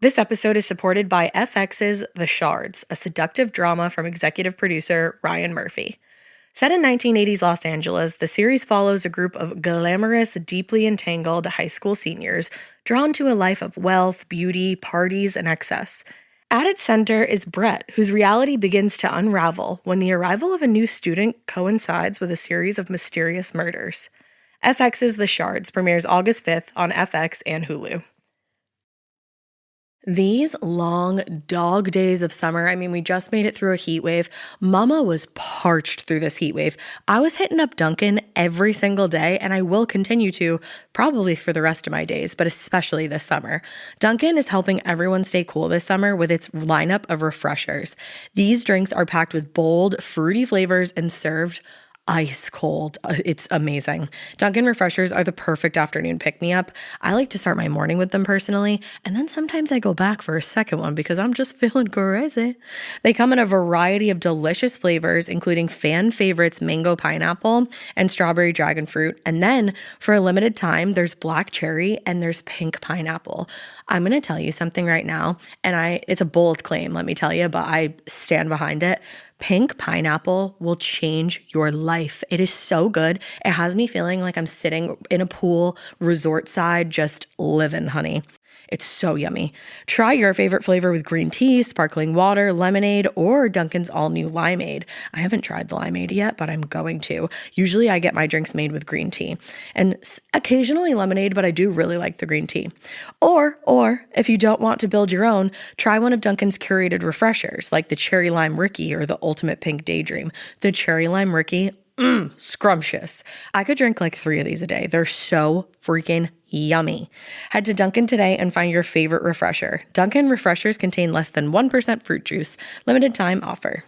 This episode is supported by FX's The Shards, a seductive drama from executive producer Ryan Murphy. Set in 1980s Los Angeles, the series follows a group of glamorous, deeply entangled high school seniors drawn to a life of wealth, beauty, parties, and excess. At its center is Brett, whose reality begins to unravel when the arrival of a new student coincides with a series of mysterious murders. FX's The Shards premieres August 5th on FX and Hulu. These long dog days of summer, we just made it through a heat wave. Mama was parched through this heat wave. I was hitting up Dunkin' every single day, and I will continue to, probably for the rest of my days, but especially this summer. Dunkin' is helping everyone stay cool this summer with its lineup of refreshers. These drinks are packed with bold, fruity flavors and served ice cold. It's amazing. Dunkin' refreshers are the perfect afternoon pick-me-up. I like to start my morning with them personally, and then sometimes I go back for a second one because I'm just feeling crazy. They come in a variety of delicious flavors, including fan favorites mango pineapple and strawberry dragon fruit. And then for a limited time, there's black cherry and there's pink pineapple. I'm going to tell you something right now, and it's a bold claim, let me tell you, but I stand behind it. Pink pineapple will change your life. It is so good. It has me feeling like I'm sitting in a pool, resort side, just living, honey. It's so yummy. Try your favorite flavor with green tea, sparkling water, lemonade, or Dunkin's all-new limeade. I haven't tried the limeade yet, but I'm going to. Usually I get my drinks made with green tea and occasionally lemonade, but I do really like the green tea. Or if you don't want to build your own, try one of Dunkin's curated refreshers like the Cherry Lime Ricky or the Ultimate Pink Daydream. The Cherry Lime Ricky, scrumptious. I could drink like 3 of these a day. They're so freaking yummy. Head to Dunkin' today and find your favorite refresher. Dunkin' refreshers contain less than 1% fruit juice. Limited time offer.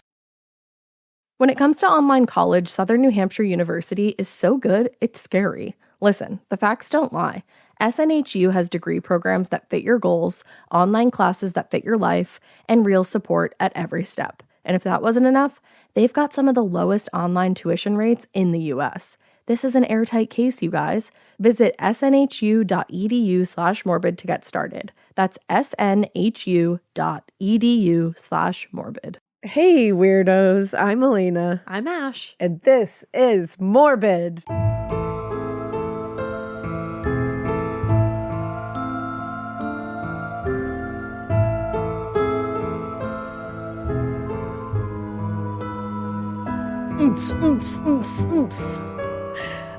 When it comes to online college, Southern New Hampshire University is so good, it's scary. Listen, the facts don't lie. SNHU has degree programs that fit your goals, online classes that fit your life, and real support at every step. And if that wasn't enough, they've got some of the lowest online tuition rates in the U.S. This is an airtight case, you guys. Visit snhu.edu/morbid to get started. That's snhu.edu/morbid. Hey, weirdos. I'm Elena. I'm Ash. And this is Morbid.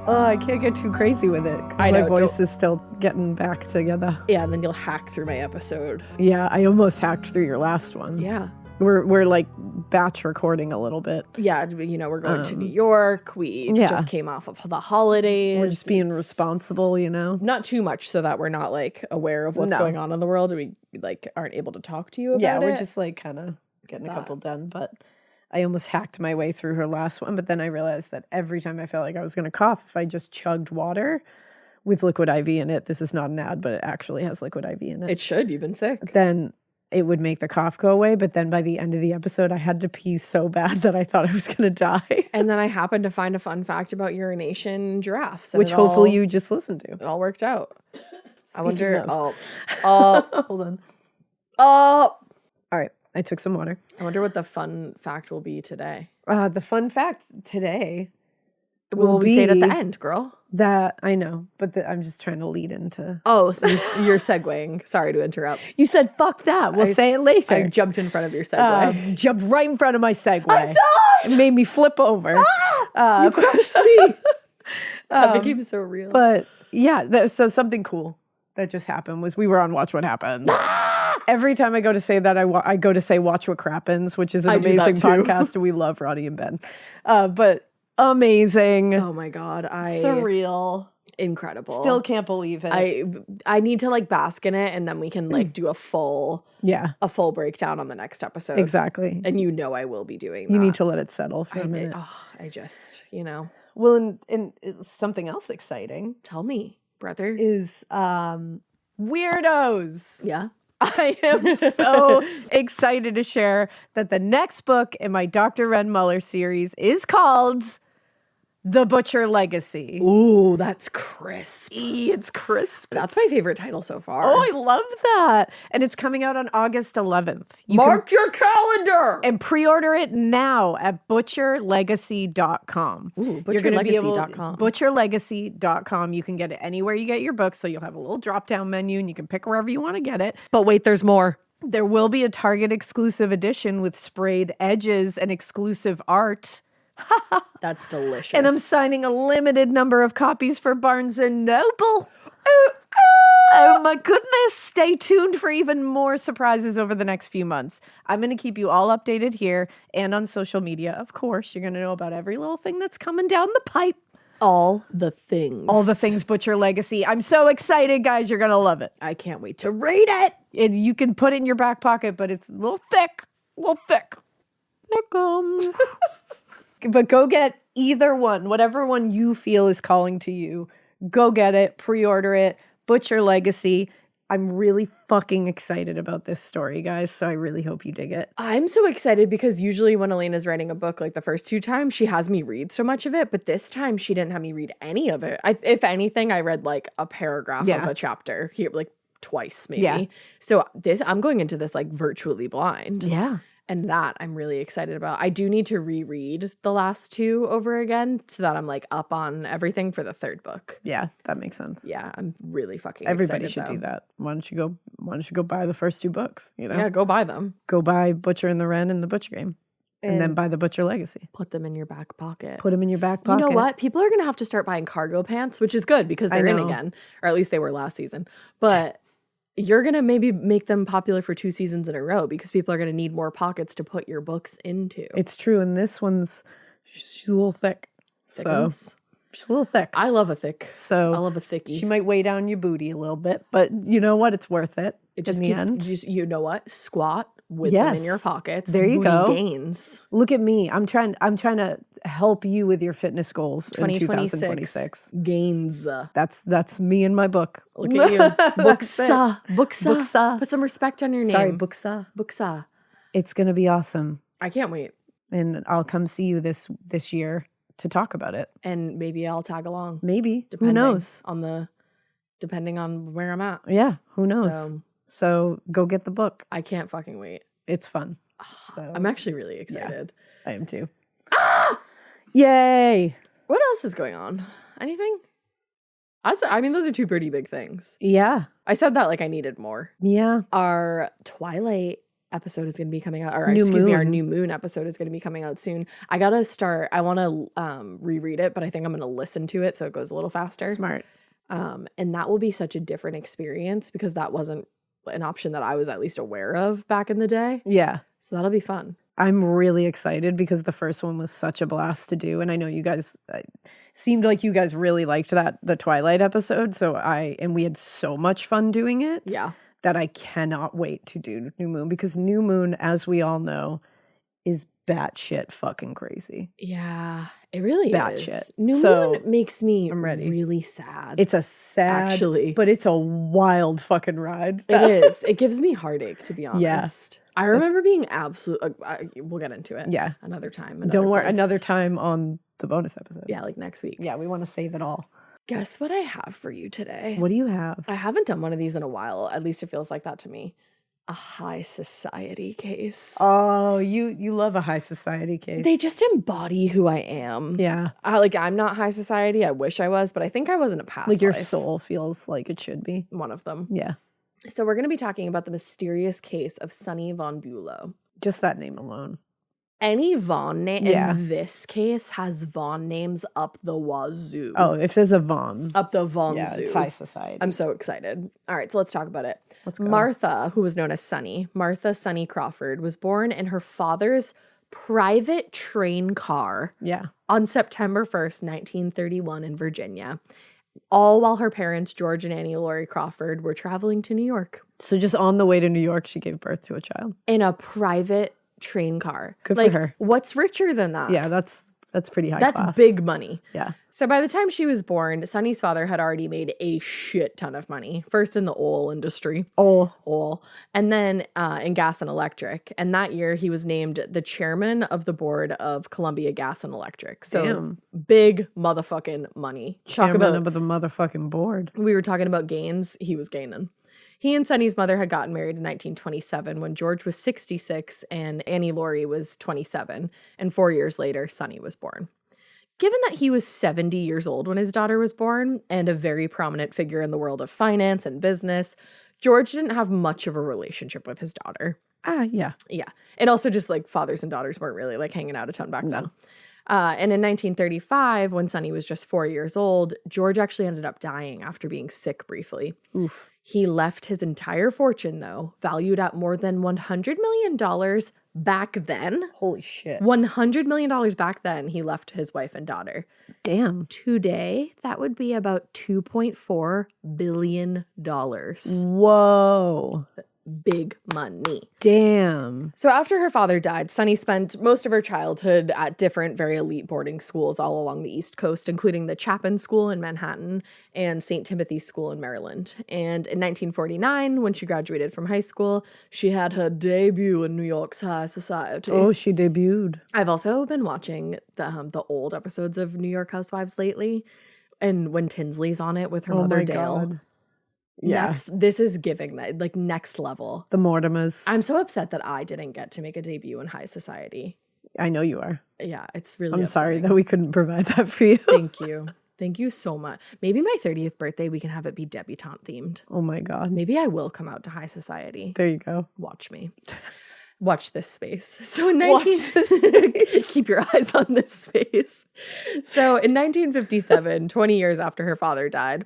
Oh, I can't get too crazy with it. My voice is still getting back together. Yeah, and then you'll hack through my episode. Yeah, I almost hacked through your last one. Yeah. We're like batch recording a little bit. Yeah, we're going to New York. We just came off of the holidays. We're just being responsible, Not too much so that we're not like aware of what's going on in the world and we like aren't able to talk to you about it. Yeah, we're just like kind of getting a couple done, but I almost hacked my way through her last one, but then I realized that every time I felt like I was going to cough, if I just chugged water with liquid IV in it, this is not an ad, but it actually has liquid IV in it. It should. You've been sick. Then it would make the cough go away, but then by the end of the episode, I had to pee so bad that I thought I was going to die. And then I happened to find a fun fact about urination giraffes. Which hopefully you just listened to. It all worked out. I wonder. Hold on. All right. I took some water. I wonder what the fun fact will be today. The fun fact today will be say it at the end, girl. That I know, but I'm just trying to lead into. Oh, so you're segueing. Sorry to interrupt. You said fuck that. We'll say it later. I jumped in front of your segue. Jumped right in front of my segue. I'm done. It made me flip over. You crushed me. That became so real. But yeah, so something cool that just happened was we were on Watch What Happened. Every time I go to say that, I go to say Watch What Crappens, which is an amazing podcast, and we love Roddy and Ben. But amazing. Oh my God. Surreal. Incredible. Still can't believe it. I need to like bask in it, and then we can like do a full breakdown on the next episode. Exactly. And I will be doing that. You need to let it settle for a minute. I just, Well, and something else exciting. Tell me, brother. Is weirdos. Yeah. I am so excited to share that the next book in my Dr. Red Muller series is called The Butcher Legacy. Ooh, that's crisp. It's crisp. That's my favorite title so far. Oh, I love that. And it's coming out on August 11th. Mark your calendar. And pre-order it now at butcherlegacy.com. Ooh, butcherlegacy.com. Butcherlegacy.com. You can get it anywhere you get your books. So you'll have a little drop-down menu and you can pick wherever you want to get it. But wait, there's more. There will be a Target exclusive edition with sprayed edges and exclusive art. That's delicious. And I'm signing a limited number of copies for Barnes & Noble. Oh my goodness. Stay tuned for even more surprises over the next few months. I'm going to keep you all updated here and on social media. Of course, you're going to know about every little thing that's coming down the pipe. All the things. All the things Butcher Legacy. I'm so excited, guys. You're going to love it. I can't wait to read it. And you can put it in your back pocket, but it's a little thick. But go get either one, whatever one you feel is calling to you. Go get it, pre-order it, Butcher Legacy. I'm really fucking excited about this story, guys, so I really hope you dig it. I'm so excited because usually when Elena's writing a book, like the first 2 times, she has me read so much of it, but this time she didn't have me read any of it. If anything, I read like a paragraph of a chapter here, like twice maybe. Yeah. So I'm going into this like virtually blind. Yeah. And that I'm really excited about. I do need to reread the last 2 over again so that I'm like up on everything for the 3rd book. Yeah, that makes sense. Yeah, I'm really fucking Everybody excited. Everybody should do that. Why don't you go buy the first 2 books, you know? Yeah, go buy them. Go buy Butcher and the Wren and the Butcher Game. And then buy the Butcher Legacy. Put them in your back pocket. Put them in your back pocket. You know what? People are going to have to start buying cargo pants, which is good because they're in again. Or at least they were last season. But you're going to maybe make them popular for 2 seasons in a row because people are going to need more pockets to put your books into. It's true. And this one's, she's a little thick. Thickums. So she's a little thick. I love a thick. So I love a thickie. She might weigh down your booty a little bit, but you know what? It's worth it. It just keeps, you know what? Squat with them in your pockets. There you go. Gains. Look at me. I'm trying to help you with your fitness goals in 2026. Gains. That's me in my book. Look at you. Booksa. Put some respect on your name. Sorry, Booksa. It's going to be awesome. I can't wait. And I'll come see you this year to talk about it. And maybe I'll tag along. Maybe. Who knows? Depending on where I'm at. Yeah, who knows? So go get the book. I can't fucking wait. It's fun. So, I'm actually really excited. Yeah, I am too. Yay! What else is going on? Anything? I mean, those are 2 pretty big things. Yeah. I said that like I needed more. Yeah. Our Twilight episode is going to be coming out, or our New Moon episode is going to be coming out soon. I gotta start. I want to reread it, but I think I'm going to listen to it so it goes a little faster. Smart. And that will be such a different experience because that wasn't an option that I was at least aware of back in the day. Yeah. So that'll be fun. I'm really excited because the first one was such a blast to do. And I know you guys seemed like you guys really liked the Twilight episode. So we had so much fun doing it. Yeah. That I cannot wait to do New Moon because New Moon, as we all know, is batshit fucking crazy. Yeah, it really batshit. New Moon makes me really sad. It's a sad, actually, but it's a wild fucking ride. It is. It gives me heartache, to be honest. Yeah. I remember being absolute. We'll get into it. Yeah, another time. Don't worry. Another time on the bonus episode. Yeah, like next week. Yeah, we want to save it all. Guess what I have for you today? What do you have? I haven't done one of these in a while. At least it feels like that to me. A high society case. Oh, you love a high society case. They just embody who I am. Yeah. I'm not high society. I wish I was, but I think I was in a past life. Your soul feels like it should be. One of them. Yeah. So we're going to be talking about the mysterious case of Sonny von Bulow. Just that name alone. Any Von name in this case has Von names up the wazoo. Oh, if there's a Von. Up the Von zoo. It's high society. I'm so excited. All right, so let's talk about it. Let's go. Martha, who was known as Sonny, Martha Sonny Crawford, was born in her father's private train car on September 1st, 1931 in Virginia. All while her parents, George and Annie Laurie Crawford, were traveling to New York. So just on the way to New York, she gave birth to a child. In a private train car. Good for her. What's richer than that? Yeah, that's That's pretty high That's class. big money. Yeah. So by the time she was born, Sunny's father had already made a shit ton of money. First in the oil industry. Oil. And then in gas and electric. And that year he was named the chairman of the board of Columbia Gas and Electric. So big motherfucking money. Chairman of the motherfucking board. We were talking about gains. He was gaining. He and Sunny's mother had gotten married in 1927 when George was 66 and Annie Laurie was 27. And 4 years later, Sunny was born. Given that he was 70 years old when his daughter was born and a very prominent figure in the world of finance and business, George didn't have much of a relationship with his daughter. Yeah. Yeah. And also just like fathers and daughters weren't really like hanging out a ton back then. And in 1935, when Sunny was just 4 years old, George actually ended up dying after being sick briefly. Oof. He left his entire fortune, though, valued at more than $100 million back then. Holy shit. $100 million back then, he left his wife and daughter. Damn. Today, that would be about $2.4 billion. Whoa. Big money. Damn. So after her father died, Sunny spent most of her childhood at different very elite boarding schools all along the East Coast, including the Chapin School in Manhattan and St. Timothy's School in Maryland. And in 1949, when she graduated from high school, she had her debut in New York's high society. Oh, she debuted. I've also been watching the old episodes of New York Housewives lately, and when Tinsley's on it with her mother Dale. God. Yeah. This is giving that like next level. The Mortimers. I'm so upset that I didn't get to make a debut in high society. I know you are. Yeah, it's really I'm sorry upsetting. that we couldn't provide that for you. Thank you. Thank you so much. Maybe my 30th birthday, we can have it be debutante themed. Oh my God. Maybe I will come out to high society. There you go. Watch me. Watch this space. So in keep your eyes on this space. So in 1957, 20 years after her father died,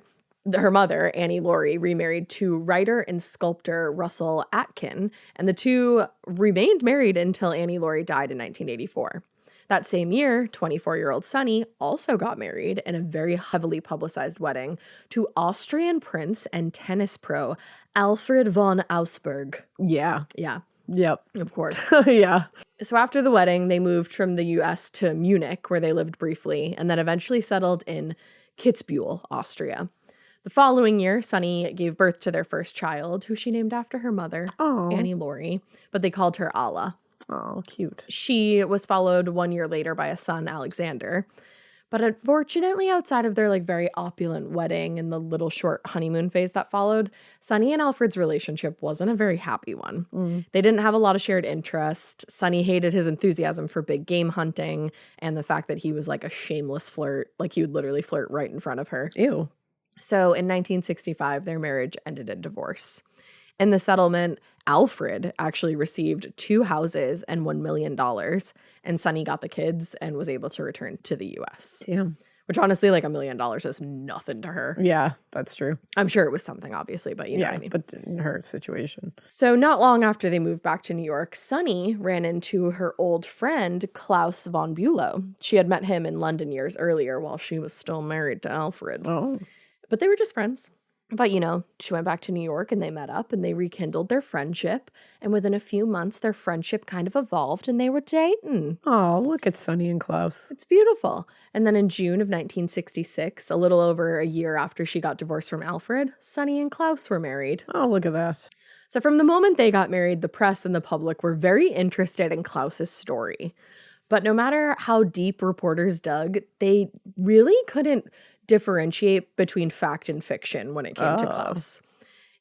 her mother, Annie Laurie, remarried to writer and sculptor Russell Atkin, and the two remained married until Annie Laurie died in 1984. That same year, 24-year-old Sunny also got married in a very heavily publicized wedding to Austrian prince and tennis pro Alfred von Augsburg. Yeah. Yeah. Yep. Of course. Yeah. So after the wedding, they moved from the U.S. to Munich, where they lived briefly, and then eventually settled in Kitzbühel, Austria. The following year, Sunny gave birth to their first child, who she named after her mother, Annie Laurie, but they called her Alla. Oh, cute. She was followed 1 year later by a son, Alexander. But unfortunately, outside of their like very opulent wedding and the little short honeymoon phase that followed, Sunny and Alfred's relationship wasn't a very happy one. They didn't have a lot of shared interest. Sunny hated his enthusiasm for big game hunting and the fact that he was like a shameless flirt. Like he would literally flirt right in front of her. Ew. So in 1965, their marriage ended in divorce. In the settlement, Alfred actually received 2 houses and $1 million, and Sunny got the kids and was able to return to the U.S. Damn. Which honestly, like $1 million is nothing to her. Yeah, that's true. I'm sure it was something, obviously, but you know what I mean. But in her situation. So not long after they moved back to New York, Sunny ran into her old friend, Claus von Bulow. She had met him in London years earlier while she was still married to Alfred. Oh. But they were just friends. But, you know, she went back to New York and they met up and they rekindled their friendship. And within a few months, their friendship kind of evolved and they were dating. Oh, look at Sunny and Klaus. It's beautiful. And then in June of 1966, a little over a year after she got divorced from Alfred, Sunny and Klaus were married. Oh, look at that. So from the moment they got married, the press and the public were very interested in Klaus's story. But no matter how deep reporters dug, they really couldn't differentiate between fact and fiction when it came to Klaus.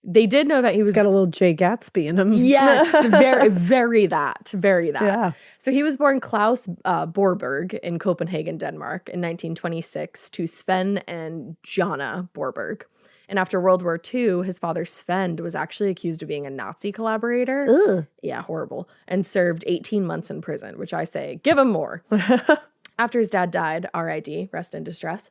They did know that he was got a little Jay Gatsby in him. Yes, very that. Yeah. So he was born Klaus Borberg in Copenhagen, Denmark in 1926 to Sven and Jonna Borberg. And after World War II, his father Sven was actually accused of being a Nazi collaborator. Ugh. Yeah, horrible. And served 18 months in prison, which I say, give him more. After his dad died, R.I.D., rest in distress,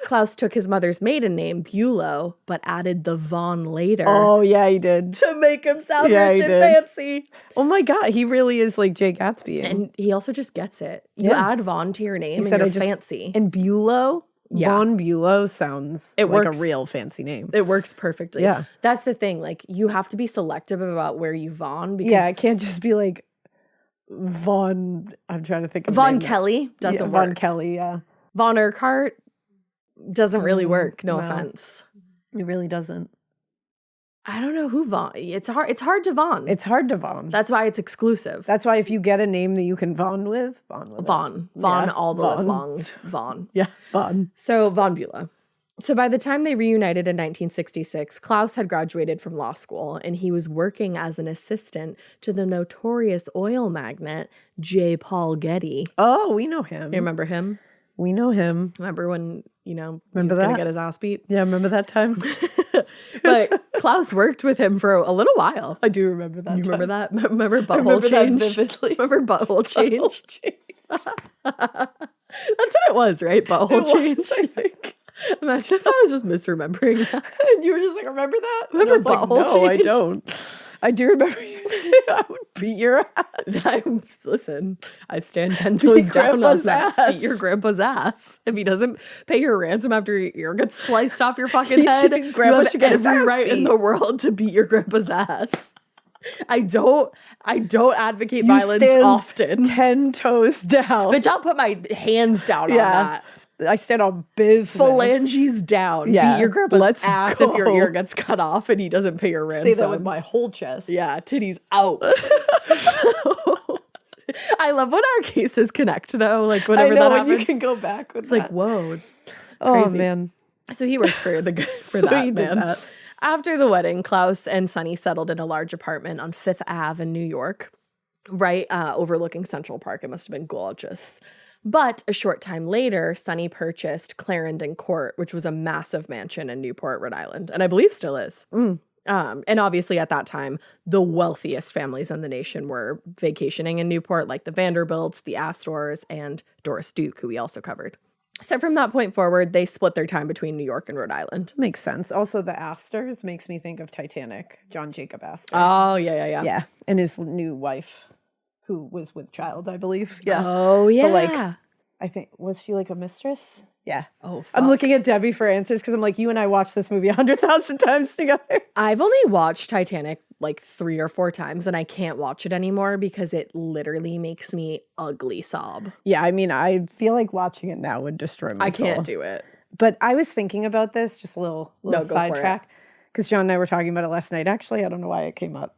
Klaus took his mother's maiden name, Bulow, but added the von later. Oh, yeah, he did. To make him sound rich and fancy. Oh my God, he really is like Jay Gatsby. And he also just gets it. You add von to your name and you're fancy. And Bulow? Yeah. Von Bulow sounds like a real fancy name. It works perfectly. Yeah. That's the thing. Like, you have to be selective about where you von. Because yeah, it can't just be like I'm trying to think of Vaughn Kelly doesn't work. Vaughn Kelly, yeah. Von Urquhart doesn't really work. No offense. It really doesn't. I don't know who Vaughn. It's hard to Vaughn. It's hard to Vaughn. That's why it's exclusive. That's why if you get a name that you can Vaughn with, Vaughn with Vaughn. it. Vaughn Yeah, all the Vaughn. live long. Vaughn. Yeah, Vaughn. So Von Bulow. So by the time they reunited in 1966, Claus had graduated from law school and he was working as an assistant to the notorious oil magnate J. Paul Getty. Oh, we know him. You remember him? We know him. Remember when, he Remember was going to that? get his ass beat? Yeah, remember that time? But Claus worked with him for a little while. I do remember that. You remember that? Remember butthole remember that change? vividly. Remember butthole change? That's what it was, right? Butthole change. I think. Imagine if I was just misremembering that. And you were just like, remember that? Remember and I was like, butthole no, I change? don't. I do remember you saying I would beat your ass. Listen, I stand 10 toes down on grandpa's that. ass. Beat your grandpa's ass. If he doesn't pay your ransom after your ear gets sliced off your fucking He head, should- you grandpa have should get his every ass right in beat. the world to beat your grandpa's ass. I don't advocate violence stand often. 10 toes down. Bitch, I'll put my hands down on that. I stand on business. Phalanges down. Yeah, Beat your grandpa's let's ass if your go. ear gets cut off and he doesn't pay your ransom. Say that with my whole chest. Yeah, titties out. So, I love when our cases connect though. Like whenever I know that when happens, you can go back with it's that. like whoa. Oh crazy. man. So he worked for So that he did man. that. After the wedding, Claus and Sonny settled in a large apartment on Fifth Ave in New York, right overlooking Central Park. It must have been gorgeous. But a short time later, Sonny purchased Clarendon Court, which was a massive mansion in Newport, Rhode Island, and I believe still is. And obviously at that time, the wealthiest families in the nation were vacationing in Newport, like the Vanderbilts, the Astors, and Doris Duke, who we also covered. So from that point forward, they split their time between New York and Rhode Island. Makes sense. Also, the Astors makes me think of Titanic. John Jacob Astor. Oh, yeah. Yeah, and his new wife, who was with child, I believe. Yeah. Oh, yeah. But like, I think, was she like a mistress? Yeah. Oh, fuck. I'm looking at Debbie for answers because I'm like, you and I watched this movie 100,000 times together. I've only watched Titanic like 3 or 4 times and I can't watch it anymore because it literally makes me ugly sob. Yeah, I mean, I feel like watching it now would destroy my soul. I can't do it. But I was thinking about this, just a little No, go for sidetrack, because John and I were talking about it last night. Actually, I don't know why it came up.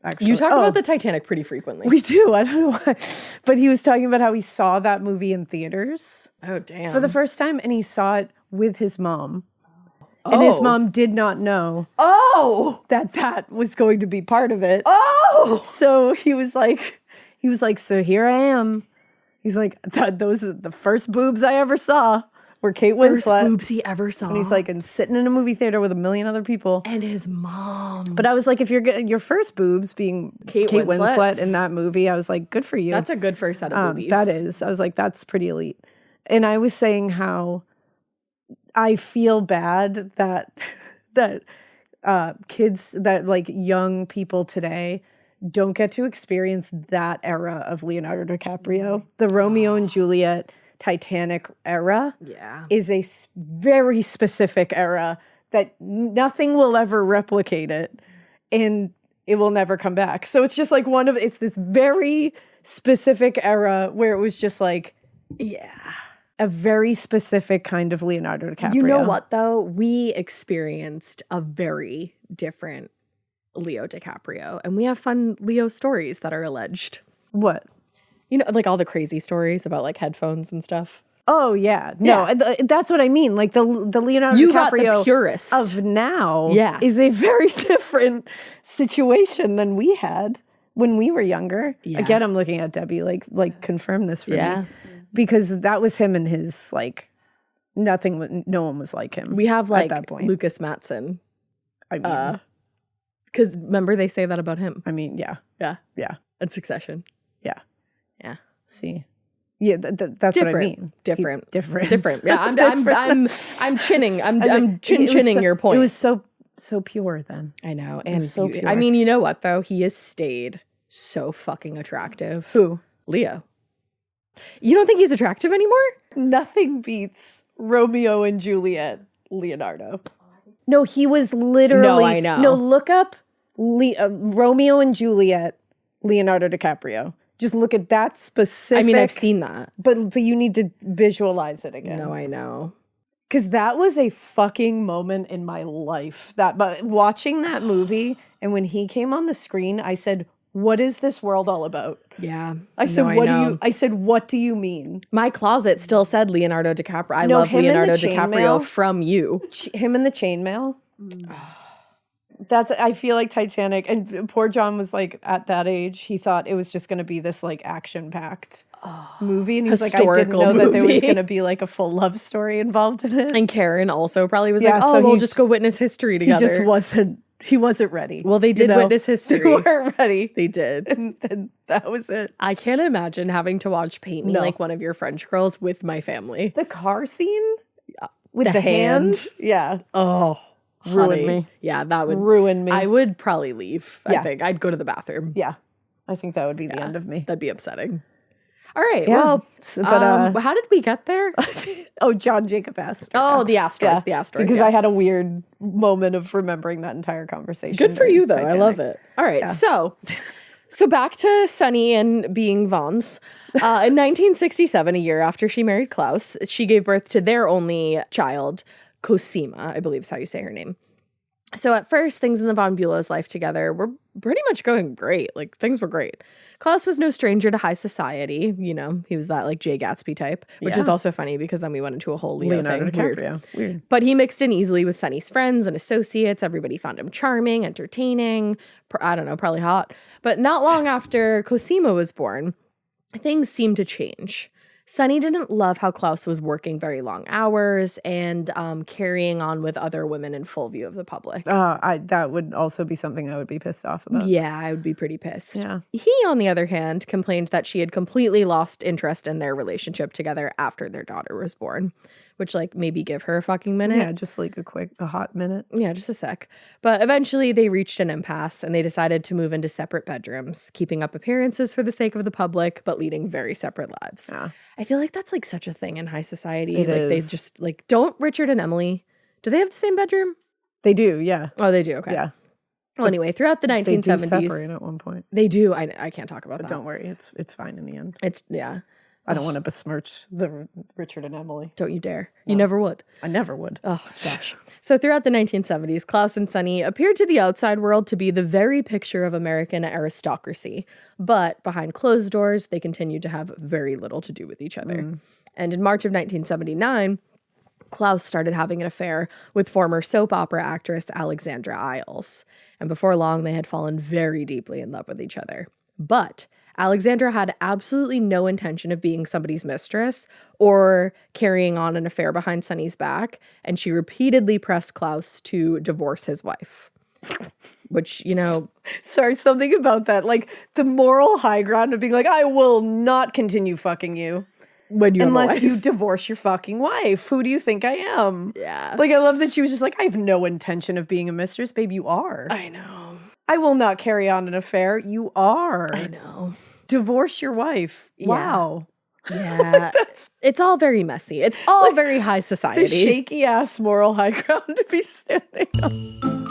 Actually, You talk about the Titanic pretty frequently. We do. I don't know why. But he was talking about how he saw that movie in theaters Oh, damn. for the first time, and he saw it with his mom. And his mom did not know that was going to be part of it. Oh! So he was like, so here I am. He's like, those are the first boobs I ever saw were Kate Winslet. First boobs he ever saw. And he's like, and sitting in a movie theater with a million other people. And his mom. But I was like, if you're your first boobs being Kate Winslet in that movie, I was like, good for you. That's a good first set of movies. That is. I was like, that's pretty elite. And I was saying how I feel bad that kids, that like young people today don't get to experience that era of Leonardo DiCaprio. The Romeo and Juliet Titanic era is a very specific era that nothing will ever replicate it, and it will never come back. So it's just like it's this very specific era where it was just like, a very specific kind of Leonardo DiCaprio. You know what, though? We experienced a very different Leo DiCaprio, and we have fun Leo stories that are alleged. What? You know, like all the crazy stories about like headphones and stuff. Oh, yeah. No, that's what I mean. Like the Leonardo You got the DiCaprio purist. of now Yeah. is a very different situation than we had when we were younger. Yeah. Again, I'm looking at Debbie, like confirm this for Yeah. me. Because that was him and his, like, no one was like him. We have like at that point. Lucas Matson. I mean, Because remember they say that about him. yeah. Yeah. Yeah. And Succession. Yeah. Yeah. See? Yeah, that's Different. what I mean. Different. Different. Yeah, I'm chinning. I'm chinning your point. It was so pure then. I know. And so pure. I mean, you know what though? He has stayed so fucking attractive. Who? Leo. You don't think he's attractive anymore? Nothing beats Romeo and Juliet Leonardo. No, he was literally. No, I know. No, look up Romeo and Juliet Leonardo DiCaprio. Just look at that specific. I mean, I've seen that. But you need to visualize it again. No, I know. Because that was a fucking moment in my life. But watching that movie, and when he came on the screen, I said, what is this world all about? Yeah. I said, what do you mean? My closet still said Leonardo DiCaprio. I love Leonardo DiCaprio from you. Him in the chainmail. I feel like Titanic, and poor John was like at that age, he thought it was just going to be this like action-packed movie, and he was like, I didn't know that there was going to be like a full love story involved in it. And Karen also probably was like, we'll just go witness history together. He wasn't ready. Well, they did witness history. They weren't ready. They did. And that was it. I can't imagine having to watch Paint Me Like One of Your French Girls with my family. The car scene with the hand. Yeah. Oh, ruined me. Yeah, that would ruin me. I would probably leave. I think I'd go to the bathroom. Yeah, I think that would be the end of me. That'd be upsetting. All right. Yeah. Well, but how did we get there? John Jacob Astor. Oh, the Astors. The Astors. Because I had a weird moment of remembering that entire conversation. Good for you, though. Titanic. I love it. All right. Yeah. So back to Sunny and being Vons. In 1967, a year after she married Claus, she gave birth to their only child, Cosima, I believe is how you say her name. So at first, things in the Von Bulow's life together were pretty much going great. Like, things were great. Claus was no stranger to high society. You know, he was that, like, Jay Gatsby type, which is also funny because then we went into a whole Leonardo thing. Weird. But he mixed in easily with Sunny's friends and associates. Everybody found him charming, entertaining, I don't know, probably hot. But not long after Cosima was born, things seemed to change. Sunny didn't love how Claus was working very long hours and carrying on with other women in full view of the public. That would also be something I would be pissed off about. Yeah, I would be pretty pissed. Yeah. He, on the other hand, complained that she had completely lost interest in their relationship together after their daughter was born, which, like, maybe give her a fucking minute. Yeah, just like a hot minute. Yeah, just a sec. But eventually they reached an impasse and they decided to move into separate bedrooms, keeping up appearances for the sake of the public, but leading very separate lives. Yeah. I feel like that's like such a thing in high society. It is. They just like, don't Richard and Emily, do they have the same bedroom? They do, yeah. Oh, they do, okay. Yeah. Well, anyway, throughout the 1970s. They do separate at one point. They do. I can't talk about but that. Don't worry, it's fine in the end. Yeah. I don't want to besmirch the Richard and Emily. Don't you dare. No. You never would. I never would. Oh, gosh. So throughout the 1970s, Claus and Sunny appeared to the outside world to be the very picture of American aristocracy. But behind closed doors, they continued to have very little to do with each other. And in March of 1979, Claus started having an affair with former soap opera actress Alexandra Isles. And before long, they had fallen very deeply in love with each other. But Alexandra had absolutely no intention of being somebody's mistress or carrying on an affair behind Sunny's back, and she repeatedly pressed Claus to divorce his wife. Which, you know... Sorry, something about that. Like, the moral high ground of being like, I will not continue fucking you. When you unless you divorce your fucking wife. Who do you think I am? Yeah. Like, I love that she was just like, I have no intention of being a mistress. Babe, you are. I know. I will not carry on an affair. You are. I know. Divorce your wife. Yeah. Wow. Yeah. It's all very messy. It's all like, very high society. The shaky ass moral high ground to be standing on.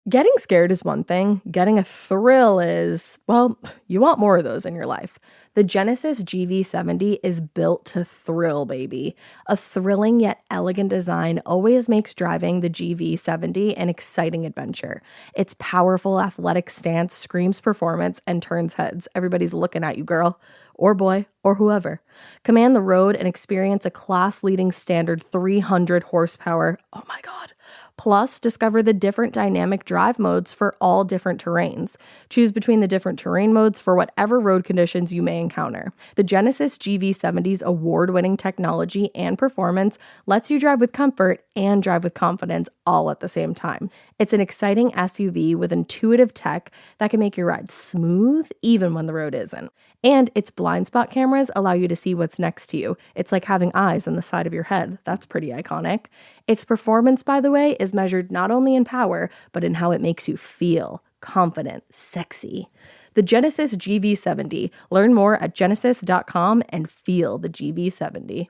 Getting scared is one thing. Getting a thrill is, well, you want more of those in your life. The Genesis GV70 is built to thrill, baby. A thrilling yet elegant design always makes driving the GV70 an exciting adventure. Its powerful athletic stance screams performance and turns heads. Everybody's looking at you, girl, or boy, or whoever. Command the road and experience a class-leading standard 300 horsepower. Oh my God. Plus, discover the different dynamic drive modes for all different terrains. Choose between the different terrain modes for whatever road conditions you may encounter. The Genesis GV70's award-winning technology and performance lets you drive with comfort and drive with confidence all at the same time. It's an exciting SUV with intuitive tech that can make your ride smooth even when the road isn't. And its blind spot cameras allow you to see what's next to you. It's like having eyes on the side of your head. That's pretty iconic. Its performance, by the way, is measured not only in power, but in how it makes you feel confident, sexy. The Genesis GV70. Learn more at genesis.com and feel the GV70.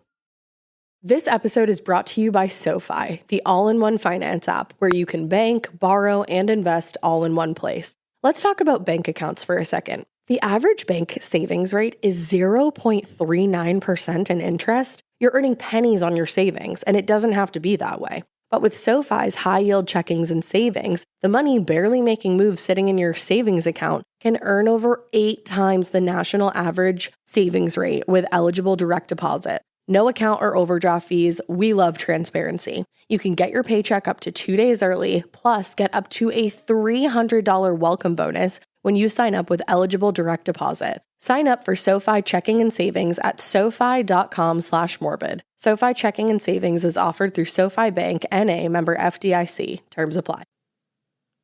This episode is brought to you by SoFi, the all-in-one finance app where you can bank, borrow, and invest all in one place. Let's talk about bank accounts for a second. The average bank savings rate is 0.39% in interest. You're earning pennies on your savings, and it doesn't have to be that way. But with SoFi's high-yield checkings and savings, the money barely making moves sitting in your savings account can earn over 8 times the national average savings rate with eligible direct deposit. No account or overdraft fees. We love transparency. You can get your paycheck up to 2 days early, plus get up to a $300 welcome bonus when you sign up with eligible direct deposit. Sign up for SoFi checking and savings at sofi.com/morbid. SoFi checking and savings is offered through SoFi Bank, N.A., member FDIC. Terms apply.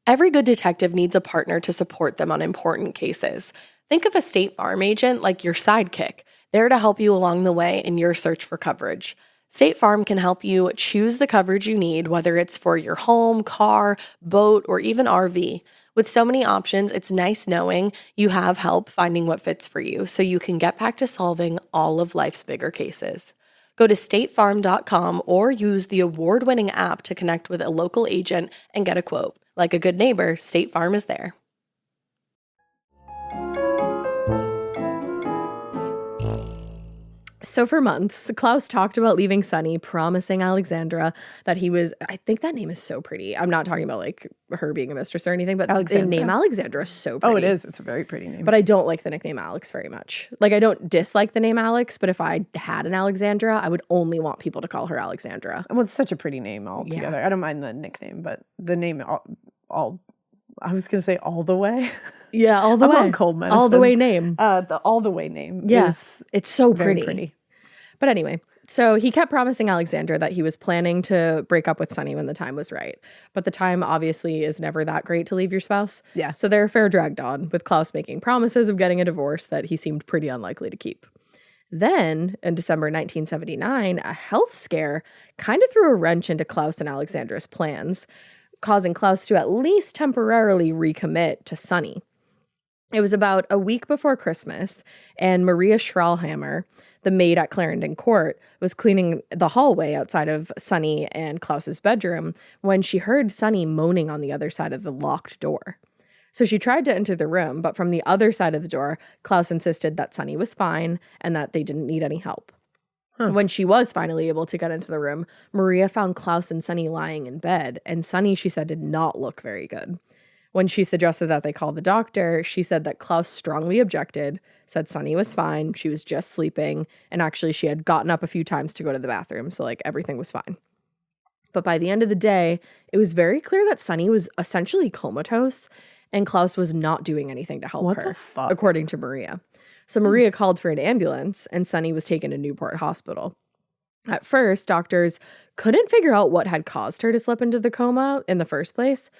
Every good detective needs a partner to support them on important cases. Think of a State Farm agent like your sidekick, there to help you along the way in your search for coverage. State Farm can help you choose the coverage you need, whether it's for your home, car, boat, or even RV. With so many options, it's nice knowing you have help finding what fits for you so you can get back to solving all of life's bigger cases. Go to statefarm.com or use the award-winning app to connect with a local agent and get a quote. Like a good neighbor, State Farm is there. So for months, Claus talked about leaving Sunny, promising Alexandra that he was, I think that name is so pretty. I'm not talking about like her being a mistress or anything, but the name Alexandra is so pretty. Oh, it is. It's a very pretty name. But I don't like the nickname Alex very much. Like I don't dislike the name Alex, but if I had an Alexandra, I would only want people to call her Alexandra. Well, it's such a pretty name altogether. Yeah. I don't mind the nickname, but the name all I was going to say all the way. Yeah, all the way. I'm on cold medicine. All the way name. The all the way name. Yes, Yeah, it's so pretty. But anyway, so he kept promising Alexandra that he was planning to break up with Sunny when the time was right. But the time obviously is never that great to leave your spouse. Yeah. So their affair dragged on, with Claus making promises of getting a divorce that he seemed pretty unlikely to keep. Then, in December 1979, a health scare kind of threw a wrench into Claus and Alexandra's plans, causing Claus to at least temporarily recommit to Sunny. It was about a week before Christmas, and Maria Schrallhammer, the maid at Clarendon Court, was cleaning the hallway outside of Sunny and Klaus's bedroom when she heard Sunny moaning on the other side of the locked door. So she tried to enter the room, but from the other side of the door, Claus insisted that Sunny was fine and that they didn't need any help. When she was finally able to get into the room, Maria found Claus and Sunny lying in bed, and Sunny, she said, did not look very good. When she suggested that they call the doctor, she said that Claus strongly objected, said Sunny was fine, she was just sleeping, and actually she had gotten up a few times to go to the bathroom, so like everything was fine. But by the end of the day, it was very clear that Sunny was essentially comatose, and Claus was not doing anything to help her, the fuck? According to Maria. So Maria called for an ambulance, and Sunny was taken to Newport Hospital. At first, doctors couldn't figure out what had caused her to slip into the coma in the first place,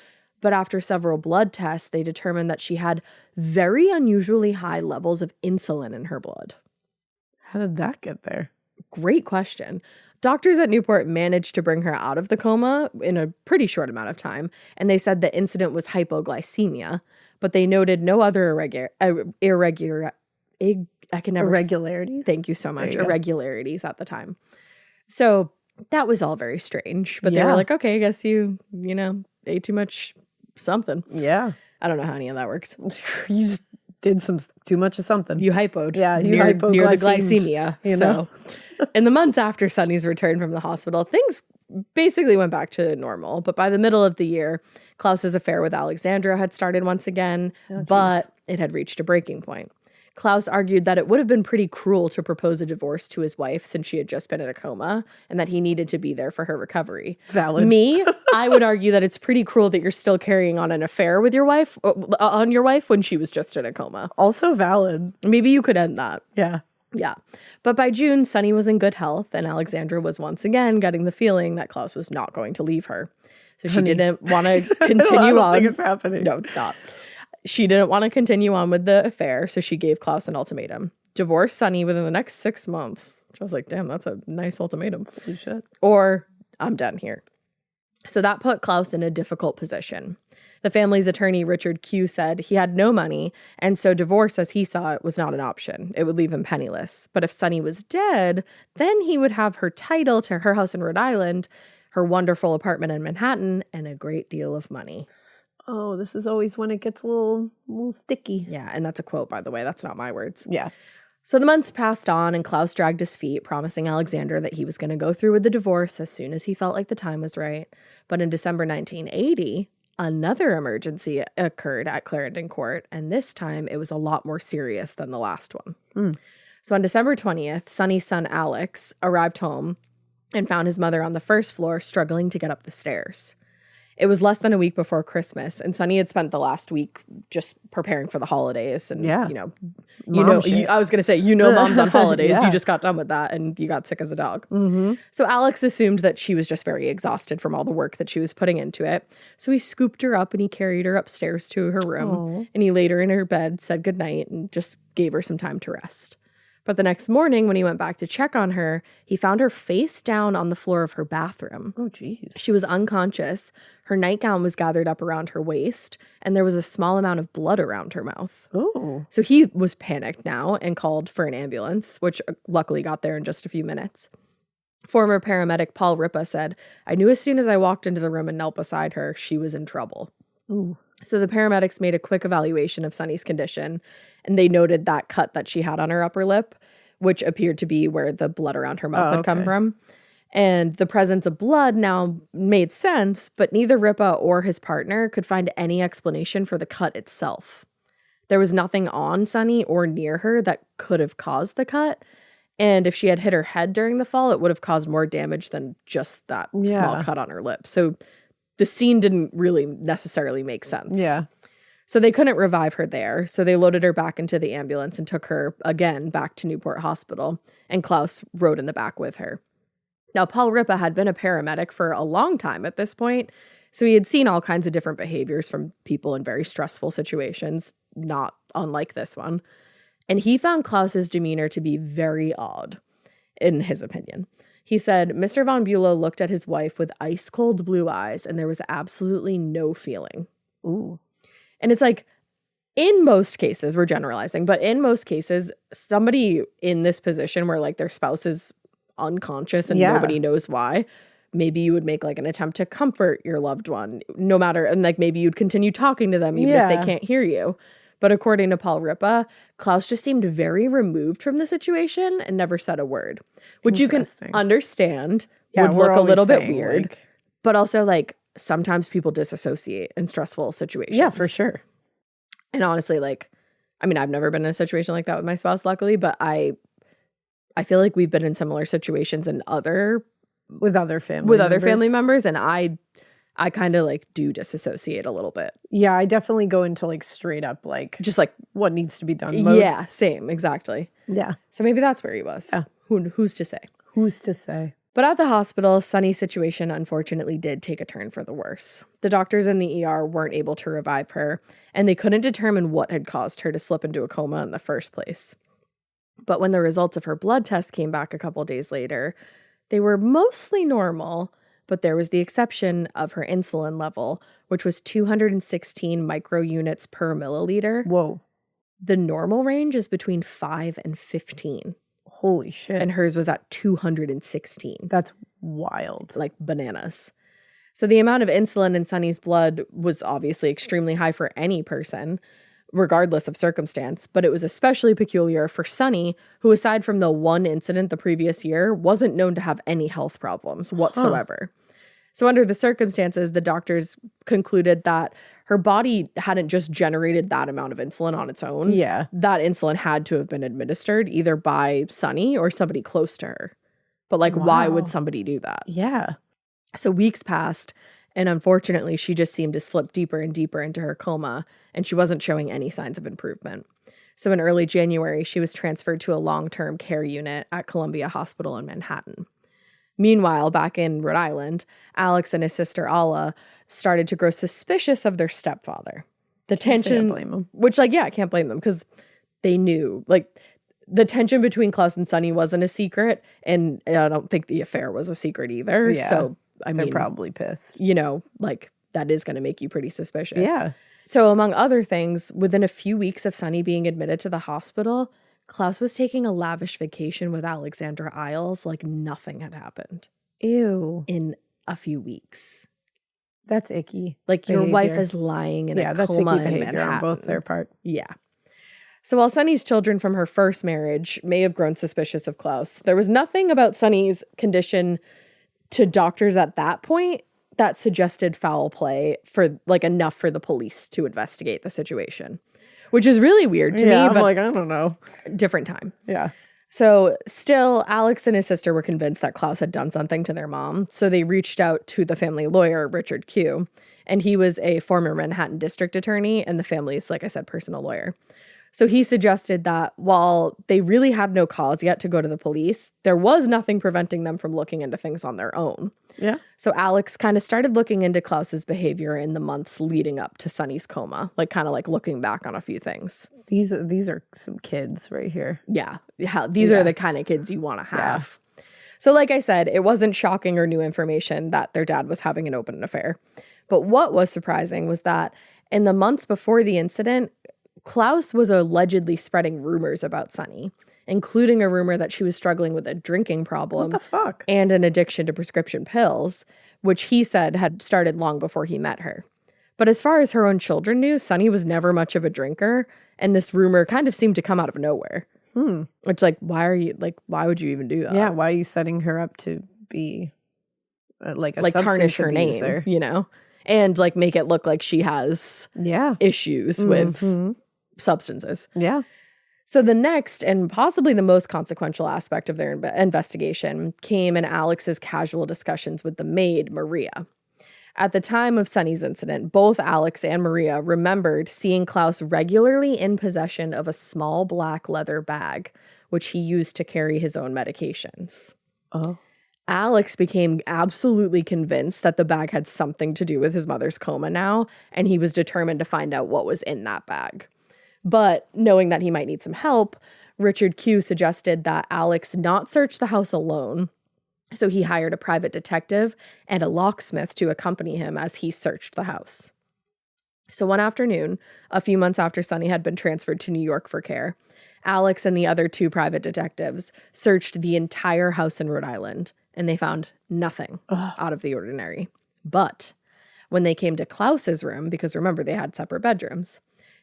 but after several blood tests, they determined that she had very unusually high levels of insulin in her blood. How did that get there? Great question. Doctors at Newport managed to bring her out of the coma in a pretty short amount of time, and they said the incident was hypoglycemia, but they noted no other irregularities. Thank you so much. Irregularities at the time. So that was all very strange, but they were like, okay, I guess you ate too much something. Yeah. I don't know how any of that works. You just did too much of something. You hypoed. Yeah, you near the glycemia. You know? So in the months after Sunny's return from the hospital, things basically went back to normal. But by the middle of the year, Klaus's affair with Alexandra had started once again, but it had reached a breaking point. Claus argued that it would have been pretty cruel to propose a divorce to his wife since she had just been in a coma and that he needed to be there for her recovery. Valid. Me, I would argue that it's pretty cruel that you're still carrying on an affair with your wife, when she was just in a coma. Also valid. Maybe you could end that. Yeah. Yeah. But by June, Sunny was in good health and Alexandra was once again getting the feeling that Claus was not going to leave her. So she didn't want to continue on. I don't think it's happening. No, it's not. She didn't want to continue on with the affair, so she gave Claus an ultimatum. Divorce Sunny within the next 6 months. Which I was like, damn, that's a nice ultimatum. You should. Or I'm done here. So that put Claus in a difficult position. The family's attorney, Richard Q., said he had no money, and so divorce, as he saw it, was not an option. It would leave him penniless. But if Sonny was dead, then he would have her title to her house in Rhode Island, her wonderful apartment in Manhattan, and a great deal of money. Oh, this is always when it gets a little sticky. Yeah, and that's a quote, by the way. That's not my words. Yeah. So the months passed on, and Claus dragged his feet, promising Alexander that he was going to go through with the divorce as soon as he felt like the time was right. But in December 1980, another emergency occurred at Clarendon Court, and this time it was a lot more serious than the last one. So on December 20th, Sonny's son Alex arrived home and found his mother on the first floor struggling to get up the stairs. It was less than a week before Christmas, and Sonny had spent the last week just preparing for the holidays. And, Yeah. I was going to say, mom's on holidays. Yeah. You just got done with that, and you got sick as a dog. So Alex assumed that she was just very exhausted from all the work that she was putting into it. So he scooped her up, and he carried her upstairs to her room, and he laid her in her bed, said goodnight, and just gave her some time to rest. But the next morning, when he went back to check on her, he found her face down on the floor of her bathroom. Oh, geez. She was unconscious. Her nightgown was gathered up around her waist, and there was a small amount of blood around her mouth. Oh. So he was panicked now and called for an ambulance, which luckily got there in just a few minutes. Former paramedic Paul Ripa said, "I knew as soon as I walked into the room and knelt beside her, she was in trouble." Ooh. So the paramedics made a quick evaluation of Sonny's condition, and they noted that cut that she had on her upper lip, which appeared to be where the blood around her mouth had come from. And the presence of blood now made sense, but neither Ripa or his partner could find any explanation for the cut itself. There was nothing on Sonny or near her that could have caused the cut. And if she had hit her head during the fall, it would have caused more damage than just that small cut on her lip. So the scene didn't really necessarily make sense. Yeah. So they couldn't revive her there. So they loaded her back into the ambulance and took her again back to Newport Hospital. And Claus rode in the back with her. Now, Paul Ripa had been a paramedic for a long time at this point. So he had seen all kinds of different behaviors from people in very stressful situations, not unlike this one. And he found Claus's demeanor to be very odd, in his opinion. He said, Mr. von Bulow looked at his wife with ice-cold blue eyes, and there was absolutely no feeling. Ooh. And it's like, in most cases, we're generalizing, but in most cases, somebody in this position where like their spouse is unconscious and nobody knows why, maybe you would make like an attempt to comfort your loved one, no matter, and like maybe you'd continue talking to them even if they can't hear you. But according to Paul Ripa, Claus just seemed very removed from the situation and never said a word, which you can understand would look a little bit weird. But also like sometimes people disassociate in stressful situations. Yeah, for sure. And honestly, like, I mean, I've never been in a situation like that with my spouse, luckily, but I feel like we've been in similar situations with other family members, and I kind of like do diссociate a little bit. Yeah, I definitely go into like straight up like just like what needs to be done mode. Yeah, same, exactly. Yeah. So maybe that's where he was. Yeah. Who's to say? Who's to say? But at the hospital, Sonny's situation unfortunately did take a turn for the worse. The doctors in the ER weren't able to revive her, and they couldn't determine what had caused her to slip into a coma in the first place. But when the results of her blood test came back a couple days later, they were mostly normal, but there was the exception of her insulin level, which was 216 microunits per milliliter. Whoa. The normal range is between 5 and 15. Holy shit. And hers was at 216. That's wild. Like bananas. So the amount of insulin in Sonny's blood was obviously extremely high for any person, regardless of circumstance, but it was especially peculiar for Sonny, who aside from the one incident the previous year, wasn't known to have any health problems whatsoever. So under the circumstances, the doctors concluded that her body hadn't just generated that amount of insulin on its own. Yeah. That insulin had to have been administered either by Sonny or somebody close to her. But like, why would somebody do that? Yeah. So weeks passed, and unfortunately, she just seemed to slip deeper and deeper into her coma, and she wasn't showing any signs of improvement. So in early January, she was transferred to a long-term care unit at Columbia Hospital in Manhattan. Meanwhile, back in Rhode Island, Alex and his sister Alla started to grow suspicious of their stepfather. The tension, can't blame them. which like, yeah, I can't blame them because they knew, like, the tension between Claus and Sonny wasn't a secret, and I don't think the affair was a secret either. Yeah. So, I They're mean, probably pissed. you know, like, that is going to make you pretty suspicious. Yeah. So among other things, within a few weeks of Sonny being admitted to the hospital, Claus was taking a lavish vacation with Alexandra Isles like nothing had happened. Ew. In a few weeks. That's icky. Like your wife is lying in a coma in Manhattan. On both their part. Yeah. So while Sonny's children from her first marriage may have grown suspicious of Claus, there was nothing about Sonny's condition to doctors at that point that suggested foul play for like enough for the police to investigate the situation, which is really weird to me. I'm but like, I don't know. Different time. Yeah. So still, Alex and his sister were convinced that Claus had done something to their mom. So they reached out to the family lawyer, Richard Q. And he was a former Manhattan district attorney and the family's, like I said, personal lawyer. So he suggested that while they really had no cause yet to go to the police, there was nothing preventing them from looking into things on their own. Yeah. So Alex kind of started looking into Klaus's behavior in the months leading up to Sonny's coma, like kind of like looking back on a few things. These are some kids right here. Yeah. These are the kind of kids you want to have. Yeah. So like I said, it wasn't shocking or new information that their dad was having an open affair. But what was surprising was that in the months before the incident, Claus was allegedly spreading rumors about Sonny, including a rumor that she was struggling with a drinking problem. What the fuck? And an addiction to prescription pills, which he said had started long before he met her. But as far as her own children knew, Sonny was never much of a drinker, and this rumor kind of seemed to come out of nowhere. It's like, why would you even do that? Yeah, why are you setting her up to be like tarnish her name, you know? And like make it look like she has issues with substances. Yeah. So the next and possibly the most consequential aspect of their investigation came in Alex's casual discussions with the maid, Maria. At the time of Sonny's incident, both Alex and Maria remembered seeing Claus regularly in possession of a small black leather bag, which he used to carry his own medications. Oh. Alex became absolutely convinced that the bag had something to do with his mother's coma now, and he was determined to find out what was in that bag. But knowing that he might need some help, Richard Q suggested that Alex not search the house alone. So he hired a private detective and a locksmith to accompany him as he searched the house. So one afternoon, a few months after Sonny had been transferred to New York for care, Alex and the other two private detectives searched the entire house in Rhode Island, and they found nothing out of the ordinary. But when they came to Klaus's room, because remember, they had separate bedrooms,